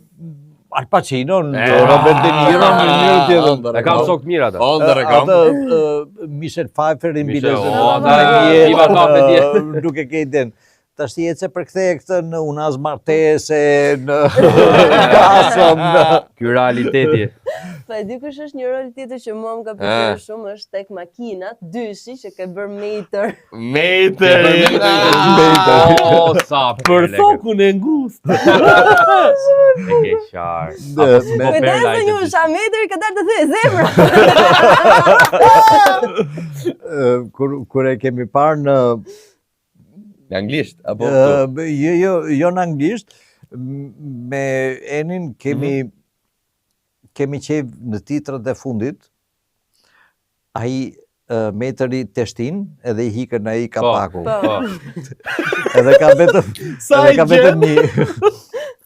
Al Pacino, Robert De Niro, në njërë tjetër. E kam sok mirë ata. Atë Michelle Pfeiffer, nuk e ke iden. Ta shtijet se përktheje këtë në Unaz Martese, në kasëm. Ky realiteti. Po e di kush është një rol tjetër që mua më ka pëlqyer shumë është tek makinat, dyshi që ke bërë Mater. Mater. O, sa Për thokun e ngustë. E ke qarë. Kujdes një usha Mater ka dalë të thye zemra. Kur e kemi parë në Në anglisht, apo? jo në anglisht, me Enin kemi qef në titrat e fundit, ai Meteri Teshtin edhe i hikën ai kapaku. Edhe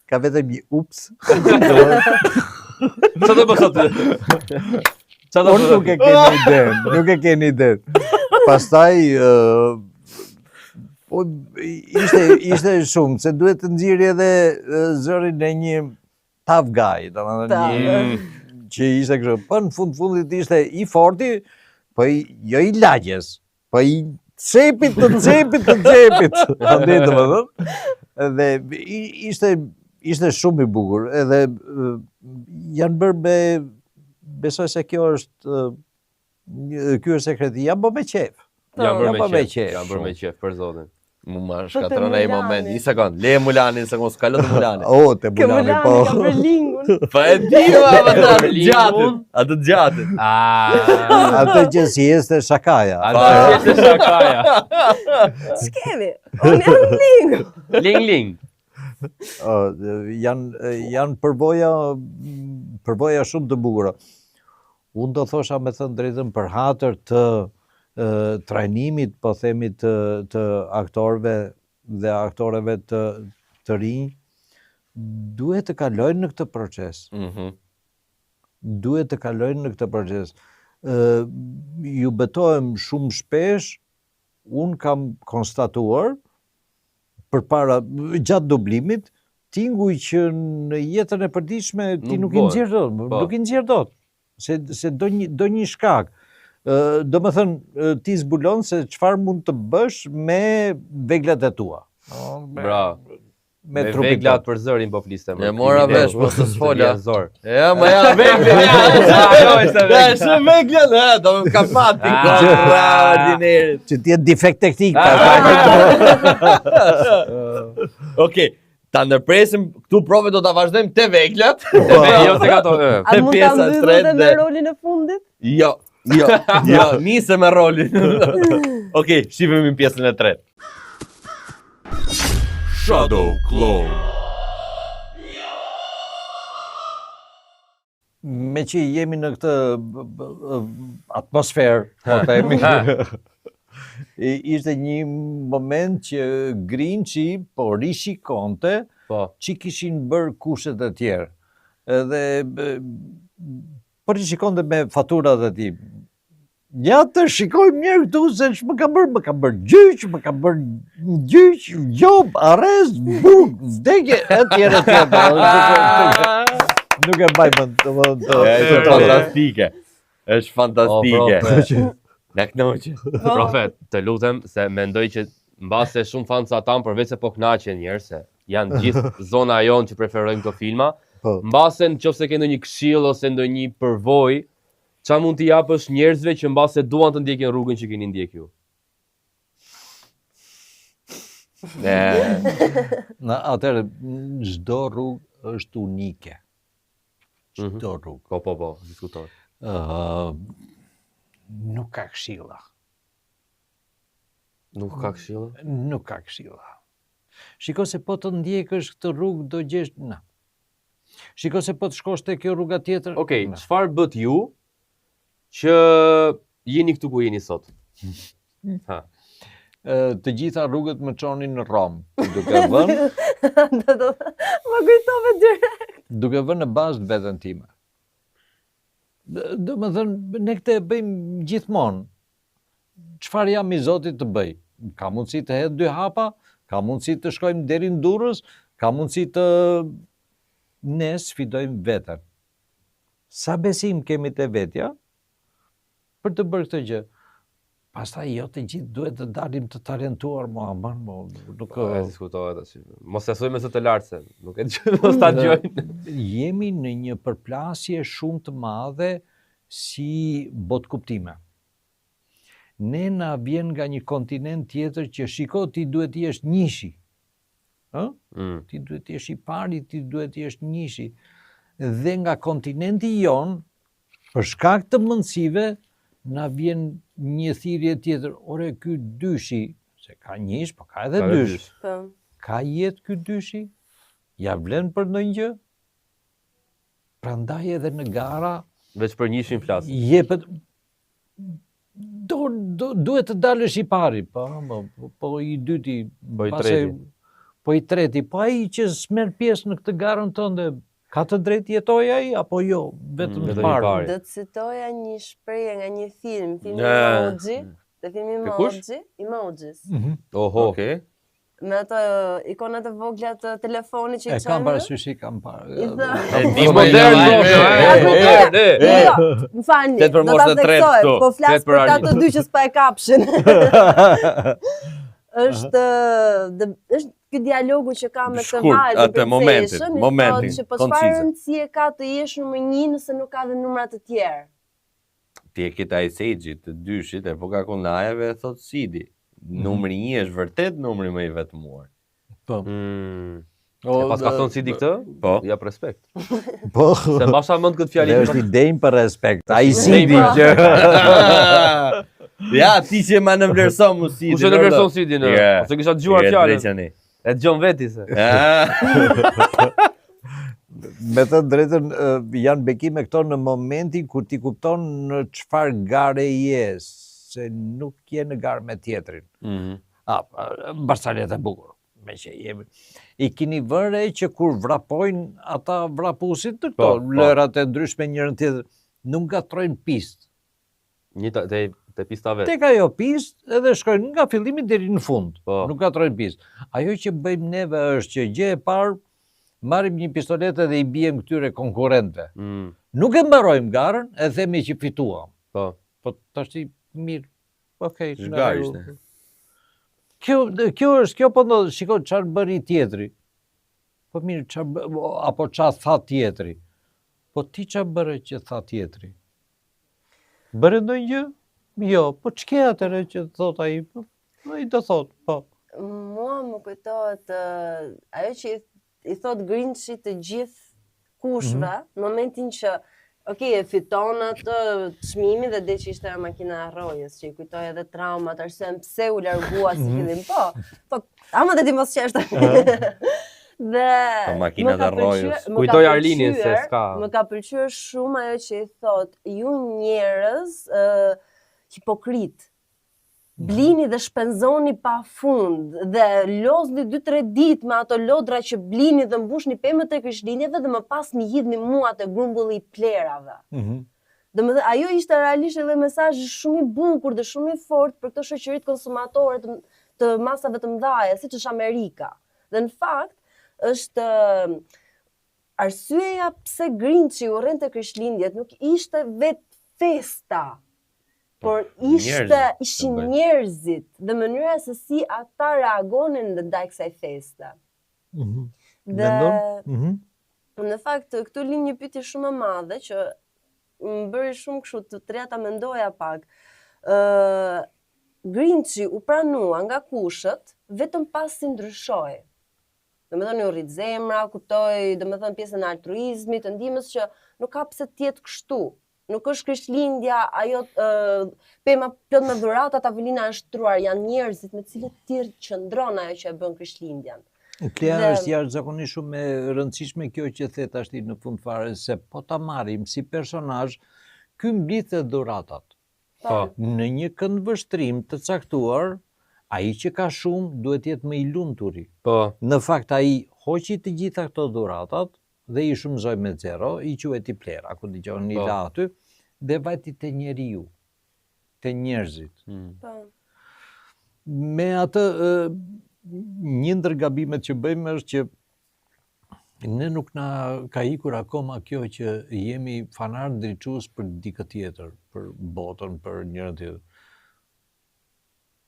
ka vetëm një ups. Qa të bësat të? Unë nuk e keni iden. Pastaj ishte shumë, se duhet të nxirri edhe zërin e një tough guy, domethënë që ishte kështu. Po në fundit ishte i forti, po jo i lagjes, po i cepit. Andaj domethënë. Edhe ishte shumë i bukur, edhe janë bërë me, besoj se ky është sekreti, janë bërë me qef. Janë bërë me qef, për zotin. Mu ma shkatron ai moment. Një sekond, le Mulanin se mos kalon Mulanin. O, te Mulani po. Ka për lingun. Po e di atë gjatin. Atë që si jeste shakaja. S'kemi, unë jam lingu. Ling. Janë përvoja shumë të bukura. Unë do thosha me thënë drejtën për hatër të trajnimit, po themi të aktorëve dhe aktorëve të rinj, duhet të kalojnë në këtë proces. Duhet të kalojnë në këtë proces. Ju betohem shumë shpesh, unë kam konstatuar gjatë dublimit, tinguj që në jetën e përditshme ti nuk i nxjerr dot, se do një shkak. Do më thënë, ti zbulon se çfarë mund të bësh me veglat e tua. Bra, me veglat për zërin po fliste. E mora vesh, po së s'fola. Ja, ma ja, veglat. Veglat, do më ka pati. Që t'jetë defekt teknik. Okej, ta ndërpresim, këtu prove do ta vazhdojmë te veglat. A mund ta mbyllim me rolin e fundit? Jo, nisë me rolin. Okej, shifemi pjesën e tretë. Shadow Clone. Me që jemi në këtë atmosferë, po themi, ishte një moment që Grinchi po rishikonte që kishin bërë kushtet e tjerë. Edhe po rishikonte me faturat e tij. Ja të shikoj mirë këtu se më ka bërë gjyq, më ka bërë gjyq, gjop, arrest, burg, vdekje, etj. Nuk e mbaj mend. Është fantastike. Është fantastike. Na knoqe. Profet, të lutem se mendoj që mbase shumë fansat tan përveç se po kënaqen njerëz se janë gjithë zona jonë që preferojmë këto filma. Mbase nëse ke ndonjë këshill ose ndonjë përvojë, qa mund t'i japësh njerëzve që mbase duan të ndjekin rrugën që keni ndjek ju? Atëherë, çdo rrugë është unike. Çdo rrugë. Po, diskutoj. Nuk ka këshilla. Nuk ka këshilla? Nuk ka këshilla. Shiko se po të ndjekësh këtë rrugë do gjesh na. Shiko se po të shkosh te kjo rruga tjetër. Okej, çfarë bët ju që jeni këtu ku jeni sot? Të gjitha rrugët më çonin në Rom, duke vënë Më kujtove direkt. Duke vënë në bazë veten time. Domethënë, ne këtë e bëjmë gjithmonë. Çfarë jam i Zotit të bëj? Ka mundësi të hedh 2 hapa, ka mundësi të shkojmë deri në Durrës, ka mundësi të ne sfidojmë veten. Sa besim kemi te vetja për të bërë këtë gjë? Pastaj jo të gjithë duhet të dalim të talentuar, nuk E diskutohet tash. Mos e thuaj me zë të lartë se nuk e dëgjoj, mos ta dëgjojnë. jemi në një përplasje shumë të madhe si botë kuptime. Ne na vjen nga një kontinent tjetër që shiko ti duhet të jesh njëshi. Ti duhet të jesh i pari, ti duhet të jesh njëshi. Dhe nga kontinenti jon, për shkak të mundësive, na vjen një thirrje tjetër. Ore, ky dyshi, se ka njësh, po ka edhe dysh. Ka jetë ky dyshi? Ja vlen për ndonjë gjë? Prandaj edhe në gara Veç për njëshin flas. jepet duhet të dalësh i pari, po i dyti, Po i treti. Po i treti, po ai që s'merr pjesë në këtë garën tënde, ka të drejtë jetoj ai apo jo, vetëm vetëm i i pari. pari. Do të citoja një shprehje nga një film Emoji, dhe filmi Emojis. Oho. Okej. Me ato ikonat e vogla të telefonit që i E kam çojnë. parasysh i kam parë. I thë. Di modern, Jo, më falni, Flet për do ta moshën e tretë theksoj, këtu. po flas Flet për për Arlin. ato dy që s'pa e kapshin. është ky dialogu që ka me të Shkurt, vajzën atë momentin, princeshën, i momentin, thotë që po koncize. çfarë rëndësie ka të jesh numër 1 nëse nuk ka dhe numra të tjerë. Ti e kita i sejgjit të dyshit, e po ka kunajeve e thot Sidi. Numri 1 është vërtet numri më i vetmuar. Po. E pas ka thonë si di këtë? Po. Ja për respekt. Po. Se mbasha mend këtë Dhe fjalë. është i denjë për respekt. Ai Sidi denjë që Ja, ti që ma në vlerëson mu Sidi. Kush e në version Sidi në? Ose kisha dëgjuar fjalën. E dëgjon veti se. me të drejtën janë bekime këto në momentin kur ti kupton në çfarë gare je, se nuk je në garë me tjetrin. Barsalet e bukur, me që jemi. I keni vëre që kur vrapojnë ata vrapusit të këto, lërat e ndryshme njërën tjetër, nuk gatrojnë pistë. Te pista vetë. Tek ajo pistë edhe shkojnë nga fillimi deri në fund, nuk gatrojnë pistë. Ajo që bëjmë neve është që gjë e parë, marrim një pistolet dhe i bijem këtyre konkurrentëve. Nuk e mbarojmë garën, e themi që fituam. Po tash mirë. Okej. Zhgar ishte. Kjo po ndodh, shiko çfarë bëri tjetri. Po mirë, apo çfarë tha tjetri. Po ti çfarë bëre që tha tjetri? Bëre ndonjë gjë? Jo, po ç'ke atëre që thot ai? Ai do thot, po. Mua më kujtohet ajo që i thot Grinchi të gjithë kushve, në momentin që e fiton atë çmimin dhe dhe që ishte makina e rrojës, që i kujtoj edhe traumat, arsyen pse u largua si fillim. Po, ama dhe ti mos qesh tani. Dhe makina e rrojës. Kujtoj Arlinin se s'ka. Më ka pëlqyer shumë ajo që i thot, ju njerëz hipokrit, blini dhe shpenzoni pa fund dhe lozni 2-3 ditë me ato lodra që blini dhe mbushni pemët e Krishtlindjeve dhe më pas mi hidhni mua te grumbulli i plerave. Domethënë ajo ishte realisht edhe mesazh shumë i bukur dhe shumë i fortë për këtë shoqëri të konsumatore të masave të mëdha, siç është Amerika. Dhe në fakt është arsyeja pse Grinchi urrente Krishtlindjet nuk ishte vetë festa, por ishin njerëzit dhe mënyra se si ata reagonin ndaj kësaj feste. Dhe në fakt këtu lind një pyetje shumë e madhe që më bëri shumë kështu të treja ta mendoja pak. Grinchi u pranua nga kushët vetëm pasi ndryshoi. Domethënë u rrit zemra, kuptoi domethënë pjesën e altruizmit, të ndihmës që nuk ka pse të jetë kështu. Nuk është Krishtlindja, ajo pema plot me dhurata, tavolina është shtruar, janë njerëzit me cilët ti qëndron ajo që e bën Krishtlindjen. Kjo është jashtëzakonisht shumë e rëndësishme kjo që the tash në fund fare, se po ta marrim si personazh, ky mblidhet dhuratat. Në një këndvështrim të caktuar, ai që ka shumë duhet jetë më i lumturi. Në fakt ai hoqi të gjitha këto dhuratat dhe i shumëzoj me zero, i quhet i plera, ku dëgjon i la aty, dhe vajti te njeriu, te njerëzit. Me atë një ndër gabimet që bëjmë është që ne nuk na ka ikur akoma kjo që jemi fanar ndriçues për dikë tjetër, për botën, për njërin tjetër.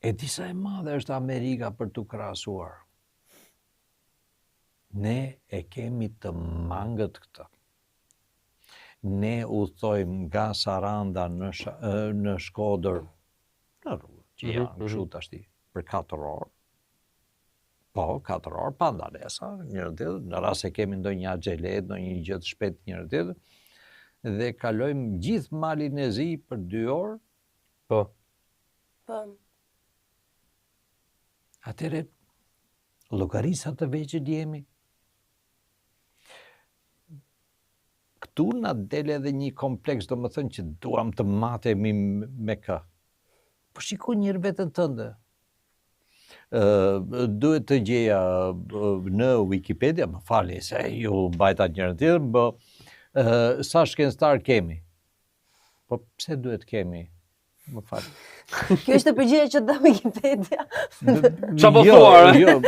E disa e madhe është Amerika për të krahasuar. Ne e kemi të mangët këtë. Ne udhtojmë nga Saranda në Shkodër, në rrugë, që janë kështu tashti, për 4 orë. Po, 4 orë, pa ndalesa, njërë tjetër, në rast se kemi ndonjë axhelet, ndonjë gjë të shpejt njërë tjetër, dhe kalojmë gjithë Malin e Zi për 2 orë. Po. Po. Atëre, llogarisat të vegjël jemi. Këtu na del edhe një kompleks, do më thënë që duam të matemi me kë. Po shiko njërë vetën tënde. Duhet të gjeja në Wikipedia, më fali se ju mbajta njërën tjetër, sa shkencëtar kemi. Po pse duhet kemi? Më fali. Kjo është e përgjigje që dha Wikipedia. Qa po thuar? Jo,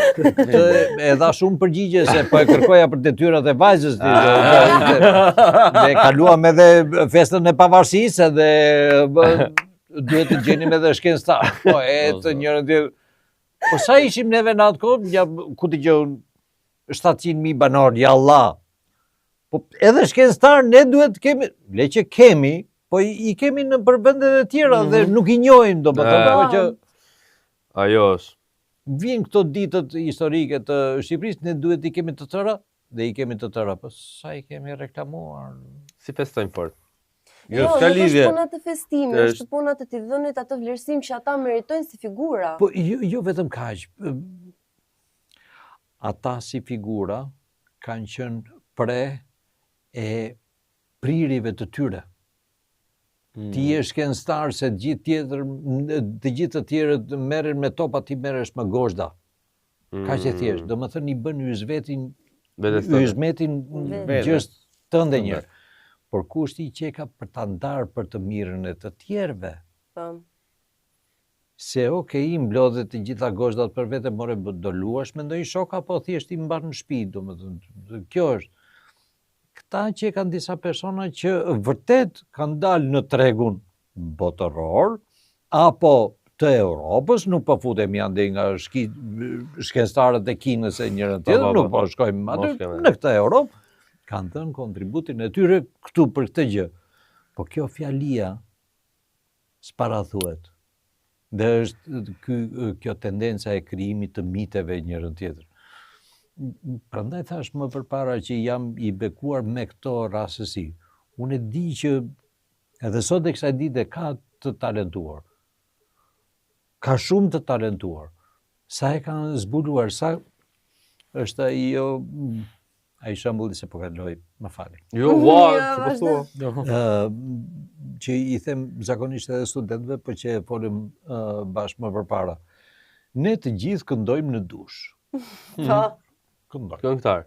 e dha shumë përgjigje se po e kërkoja për detyrat e vajzës. Dhe kaluam edhe festën e pavarësisë dhe duhet të gjenim edhe shkencëtar. Po të njërën tjetër. Po sa ishim neve në atë kohë, ku të gjohën 700.000 banor, ja Allah. Po edhe shkencëtar ne duhet të kemi, le që kemi, po i kemi në për vendet e tjera dhe nuk i njohim, do më thënë që Ajo është. vjen këto ditët historike të Shqipërisë, ne duhet i kemi të tëra dhe i kemi të tëra, po sa i kemi reklamuar. Si festojmë fort. Jo, s'ka nuk lidhje. është puna të festimit, është puna të t'i dhënit atë vlerësim që ata meritojnë si figura. Po jo vetëm kaq. Ata si figura kanë qenë pre e pririve të tyre. Ti je shkencëtar se të gjithë të tjerët merren me topa, ti merresh me gozhda. Kaq e thjesht. Do më thënë i bën hizmetin gjës tënde njërë. Por kushti që ka për ta ndarë për të mirën e të tjerëve. Po. Se okej, mblodhe të gjitha gozhdat për vete, more do luash me ndonjë shok apo thjesht i mbar në shtëpi, domethënë. Kjo është. Këta që kanë disa persona që vërtet kanë dalë në tregun botëror apo të Europës, nuk po futemi ande nga shkencëtarët e Kinës e njërën tjetër, nuk po shkojmë aty në këtë Europë, kanë dhënë kontributin e tyre këtu për këtë gjë. Po kjo fjalia sparathuhet. Dhe është kjo tendenca e krijimit të miteve njërën tjetër. Prandaj thash më përpara që jam i bekuar me këto rastësi. Unë e di që edhe sot e kësaj dite ka të talentuar. Ka shumë të talentuar. Sa e kanë zbuluar, sa është ai shembulli se po kaloj, më fali. Jo, që po thua. Që i them zakonisht edhe studentëve, për që e folim bashkë më përpara. Ne të gjithë këndojmë në dush. Po. Këngëtar.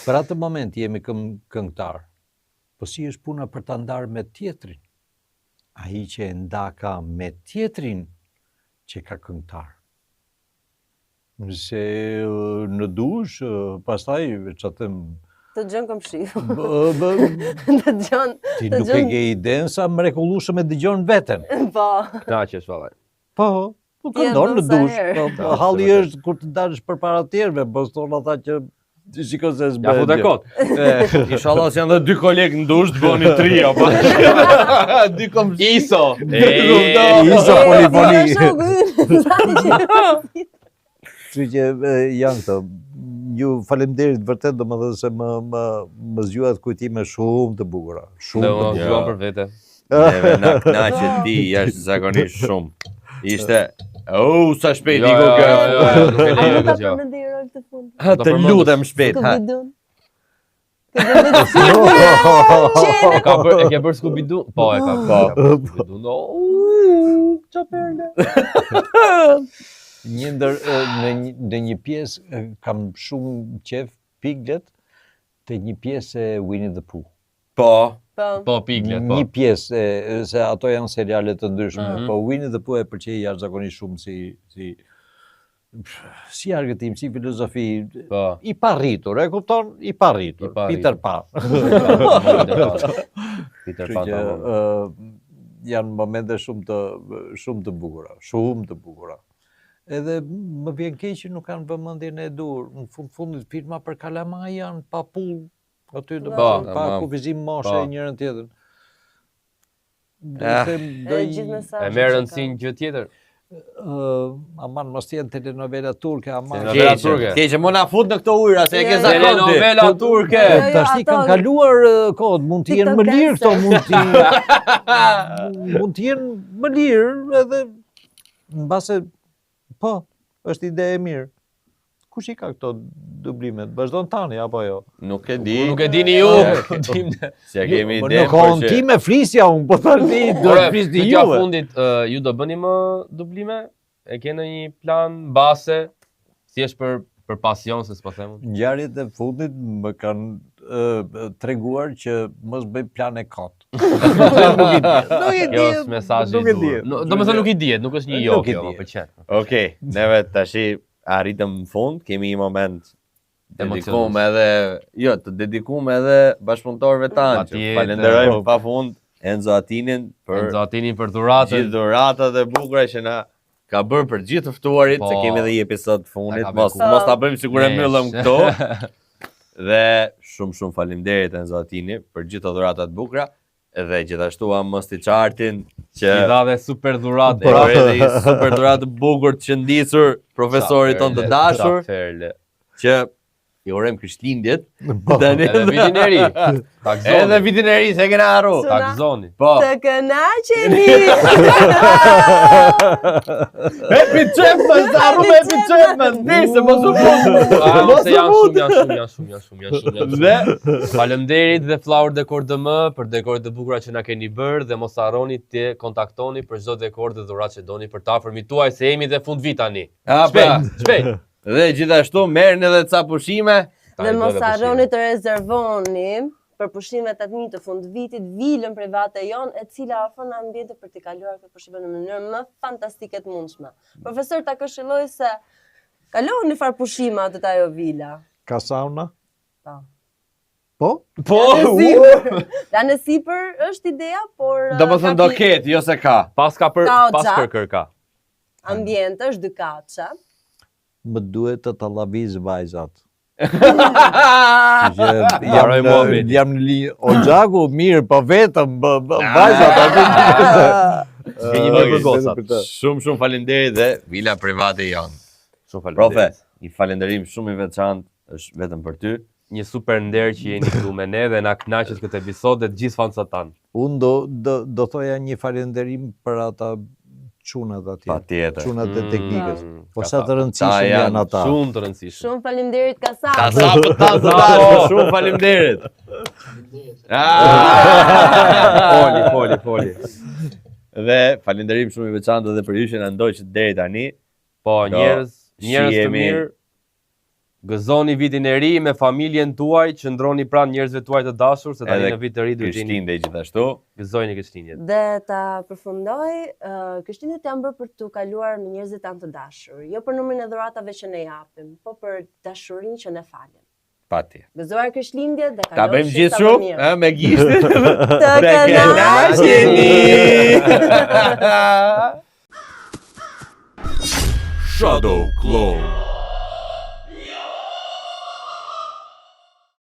Për atë moment jemi këngëtar. Po si është puna për ta ndarë me tjetrin? Ai që e ndaka me tjetrin që ka këngëtar. Nëse në dush, pastaj që them Të gjën këmshiu. Të gjën. Ti nuk e ke idenë sa mrekullueshëm e dëgjon veten. Po. Knaqesh vallaj. Po këndon në dush. Halli është kur të dalësh përpara të tjerëve, boston ata që shikon se s'bën. Ja fut e kot. Inshallah që janë dhe 2 kolegë në dush të bëni 3 apo. 2 komshi. Iso. Iso polifoni. Kështu që janë këto. Ju faleminderit vërtet, domethënë se më zgjuat kujtime shumë të bukura. Shumë të bukura. Zgjuan për vete. Neve na knaqe ti jashtë zakonisht shumë. Ishte, sa shpejt i ku kjo. A ta përmendë i rol të fund. Të lutem shpejt. E ke bërë Scooby-Doo? Po, e ka bërë Scooby-Doo. Qa perle. Në një pjesë kam shumë qef Piglet të një pjesë e Winnie the Pooh. Po, Piglet, po. Një pjesë, se ato janë seriale të ndryshme, po Winnie the Pooh e përqej jashtëzakonisht shumë si argëtim, si filozofi, i parritur, e kupton? I parritur, Peter Pan. Peter Pan. janë momente shumë të bukura. Edhe më vjen keq që nuk kanë vëmendjen e dur. Në fundit filma për kalamaj janë pa pull, aty pa kufizim moshe njërën tjetër. E merën si një gjë tjetër. Aman mos jenë telenovela turke, aman. Keqe, mo na fut në këto ujra, se e ke zakon ti. Telenovela turke. Tashti kanë kaluar kohët, mund të jenë më lirë këto, mund të jenë më lirë, edhe në base, po, është ide e mirë. Kush I ka këto dublimet? Vazhdon tani, apo jo? Nuk e di. Nuk e dini ju. Se kemi ide. Në kohën time flisja unë, po tani do të flisni Pyetja juve. fundit, ju do bëni më dublime? E keni një plan base? Si është për pasion, se s'po them? Ngjarjet e fundit më kanë treguar që mos bëj plane kot. Kjo është mesazhi I dur. Domethënë nuk I dihet, nuk është një jo kjo, më pëlqen. Okej, neve tashi arritëm në fund, kemi një moment të dedikuar edhe bashkëpunëtorëve tanë, që falenderojmë pafund Enzo Atinin për dhuratën. Gjithë dhuratat e bukura që na ka bërë për gjithë të ftuarit, se kemi edhe një episod të fundit, mos ta bëjmë sikur e mbyllëm këto. Dhe shumë faleminderit Enzo Atini për gjithë të dhuratat bukura. Dhe gjithashtu mos I qartin që I dha dhe super dhuratë. Super dhuratë bukur të qëndisur profesorit ton të dashur, që I urojmë Krishtlindjet. Edhe vitin e ri. Edhe vitin e ri, se kena harru. Takzoni. Të kënaqeni. Happy Chapman, harrume Happy Chapman. Nise, mos u fut. Se janë shumë. Dhe faleminderit dhe Flower Decor DM për dekoret e bukura që na keni bërë dhe mos harroni të kontaktoni për çdo dekor dhe dhuratë që doni për ta afërmit tuaj, se jemi dhe fund vit tani. Shpejt. Dhe gjithashtu merrni edhe ca pushime. Dhe mos harroni të rezervoni për pushimet atë të fund vitit vilën private jon, e cila ofron ambiente për të kaluar këtë pushime në mënyrë më fantastike të mundshme. Profesor, ta këshilloj se kaloni far pushime atë ajo vila. Ka sauna? Po? Po? Lanë sipër është ideja, por Domethënë do ketë, jo se ka. Pas kërka. Ambiente është 2 kaçe. Më duhet të tallaviz vajzat. Jam në linjë, o gjaku, mirë, po vetëm, vajzat. Shumë faleminderit dhe vila private janë. Shumë faleminderit. Profe, një falenderim shumë I veçantë është vetëm për ty. Një super nder që jeni këtu me ne dhe na kënaqet këtë episod dhe të gjithë fansat tanë. Unë do thoja një falenderim për ata çunat atje. Patjetër. Çunat e teknikës. Po sa të rëndësishëm janë ata. Shumë të rëndësishëm. Shumë faleminderit Kasap. Shumë faleminderit. Foli. Dhe falenderim shumë I veçantë edhe për ju që na ndoqët deri tani. Po, njerëz të mirë. Gëzoni vitin e ri me familjen tuaj, qëndroni pranë njerëzve tuaj të dashur, se tani në vit të ri do të jeni gjithashtu. Gëzojeni Krishtlindjet. Dhe ta përfundoj, Krishtlindjet janë bërë për të kaluar me njerëzit tanë të dashur, jo për numrin e dhuratave që ne japim, po për dashurinë që ne falim. Patjetër. Gëzuar Krishtlindjet dhe ta bëjmë gjithçka, me gishtin. Të kënaqeni. Shadow Clone.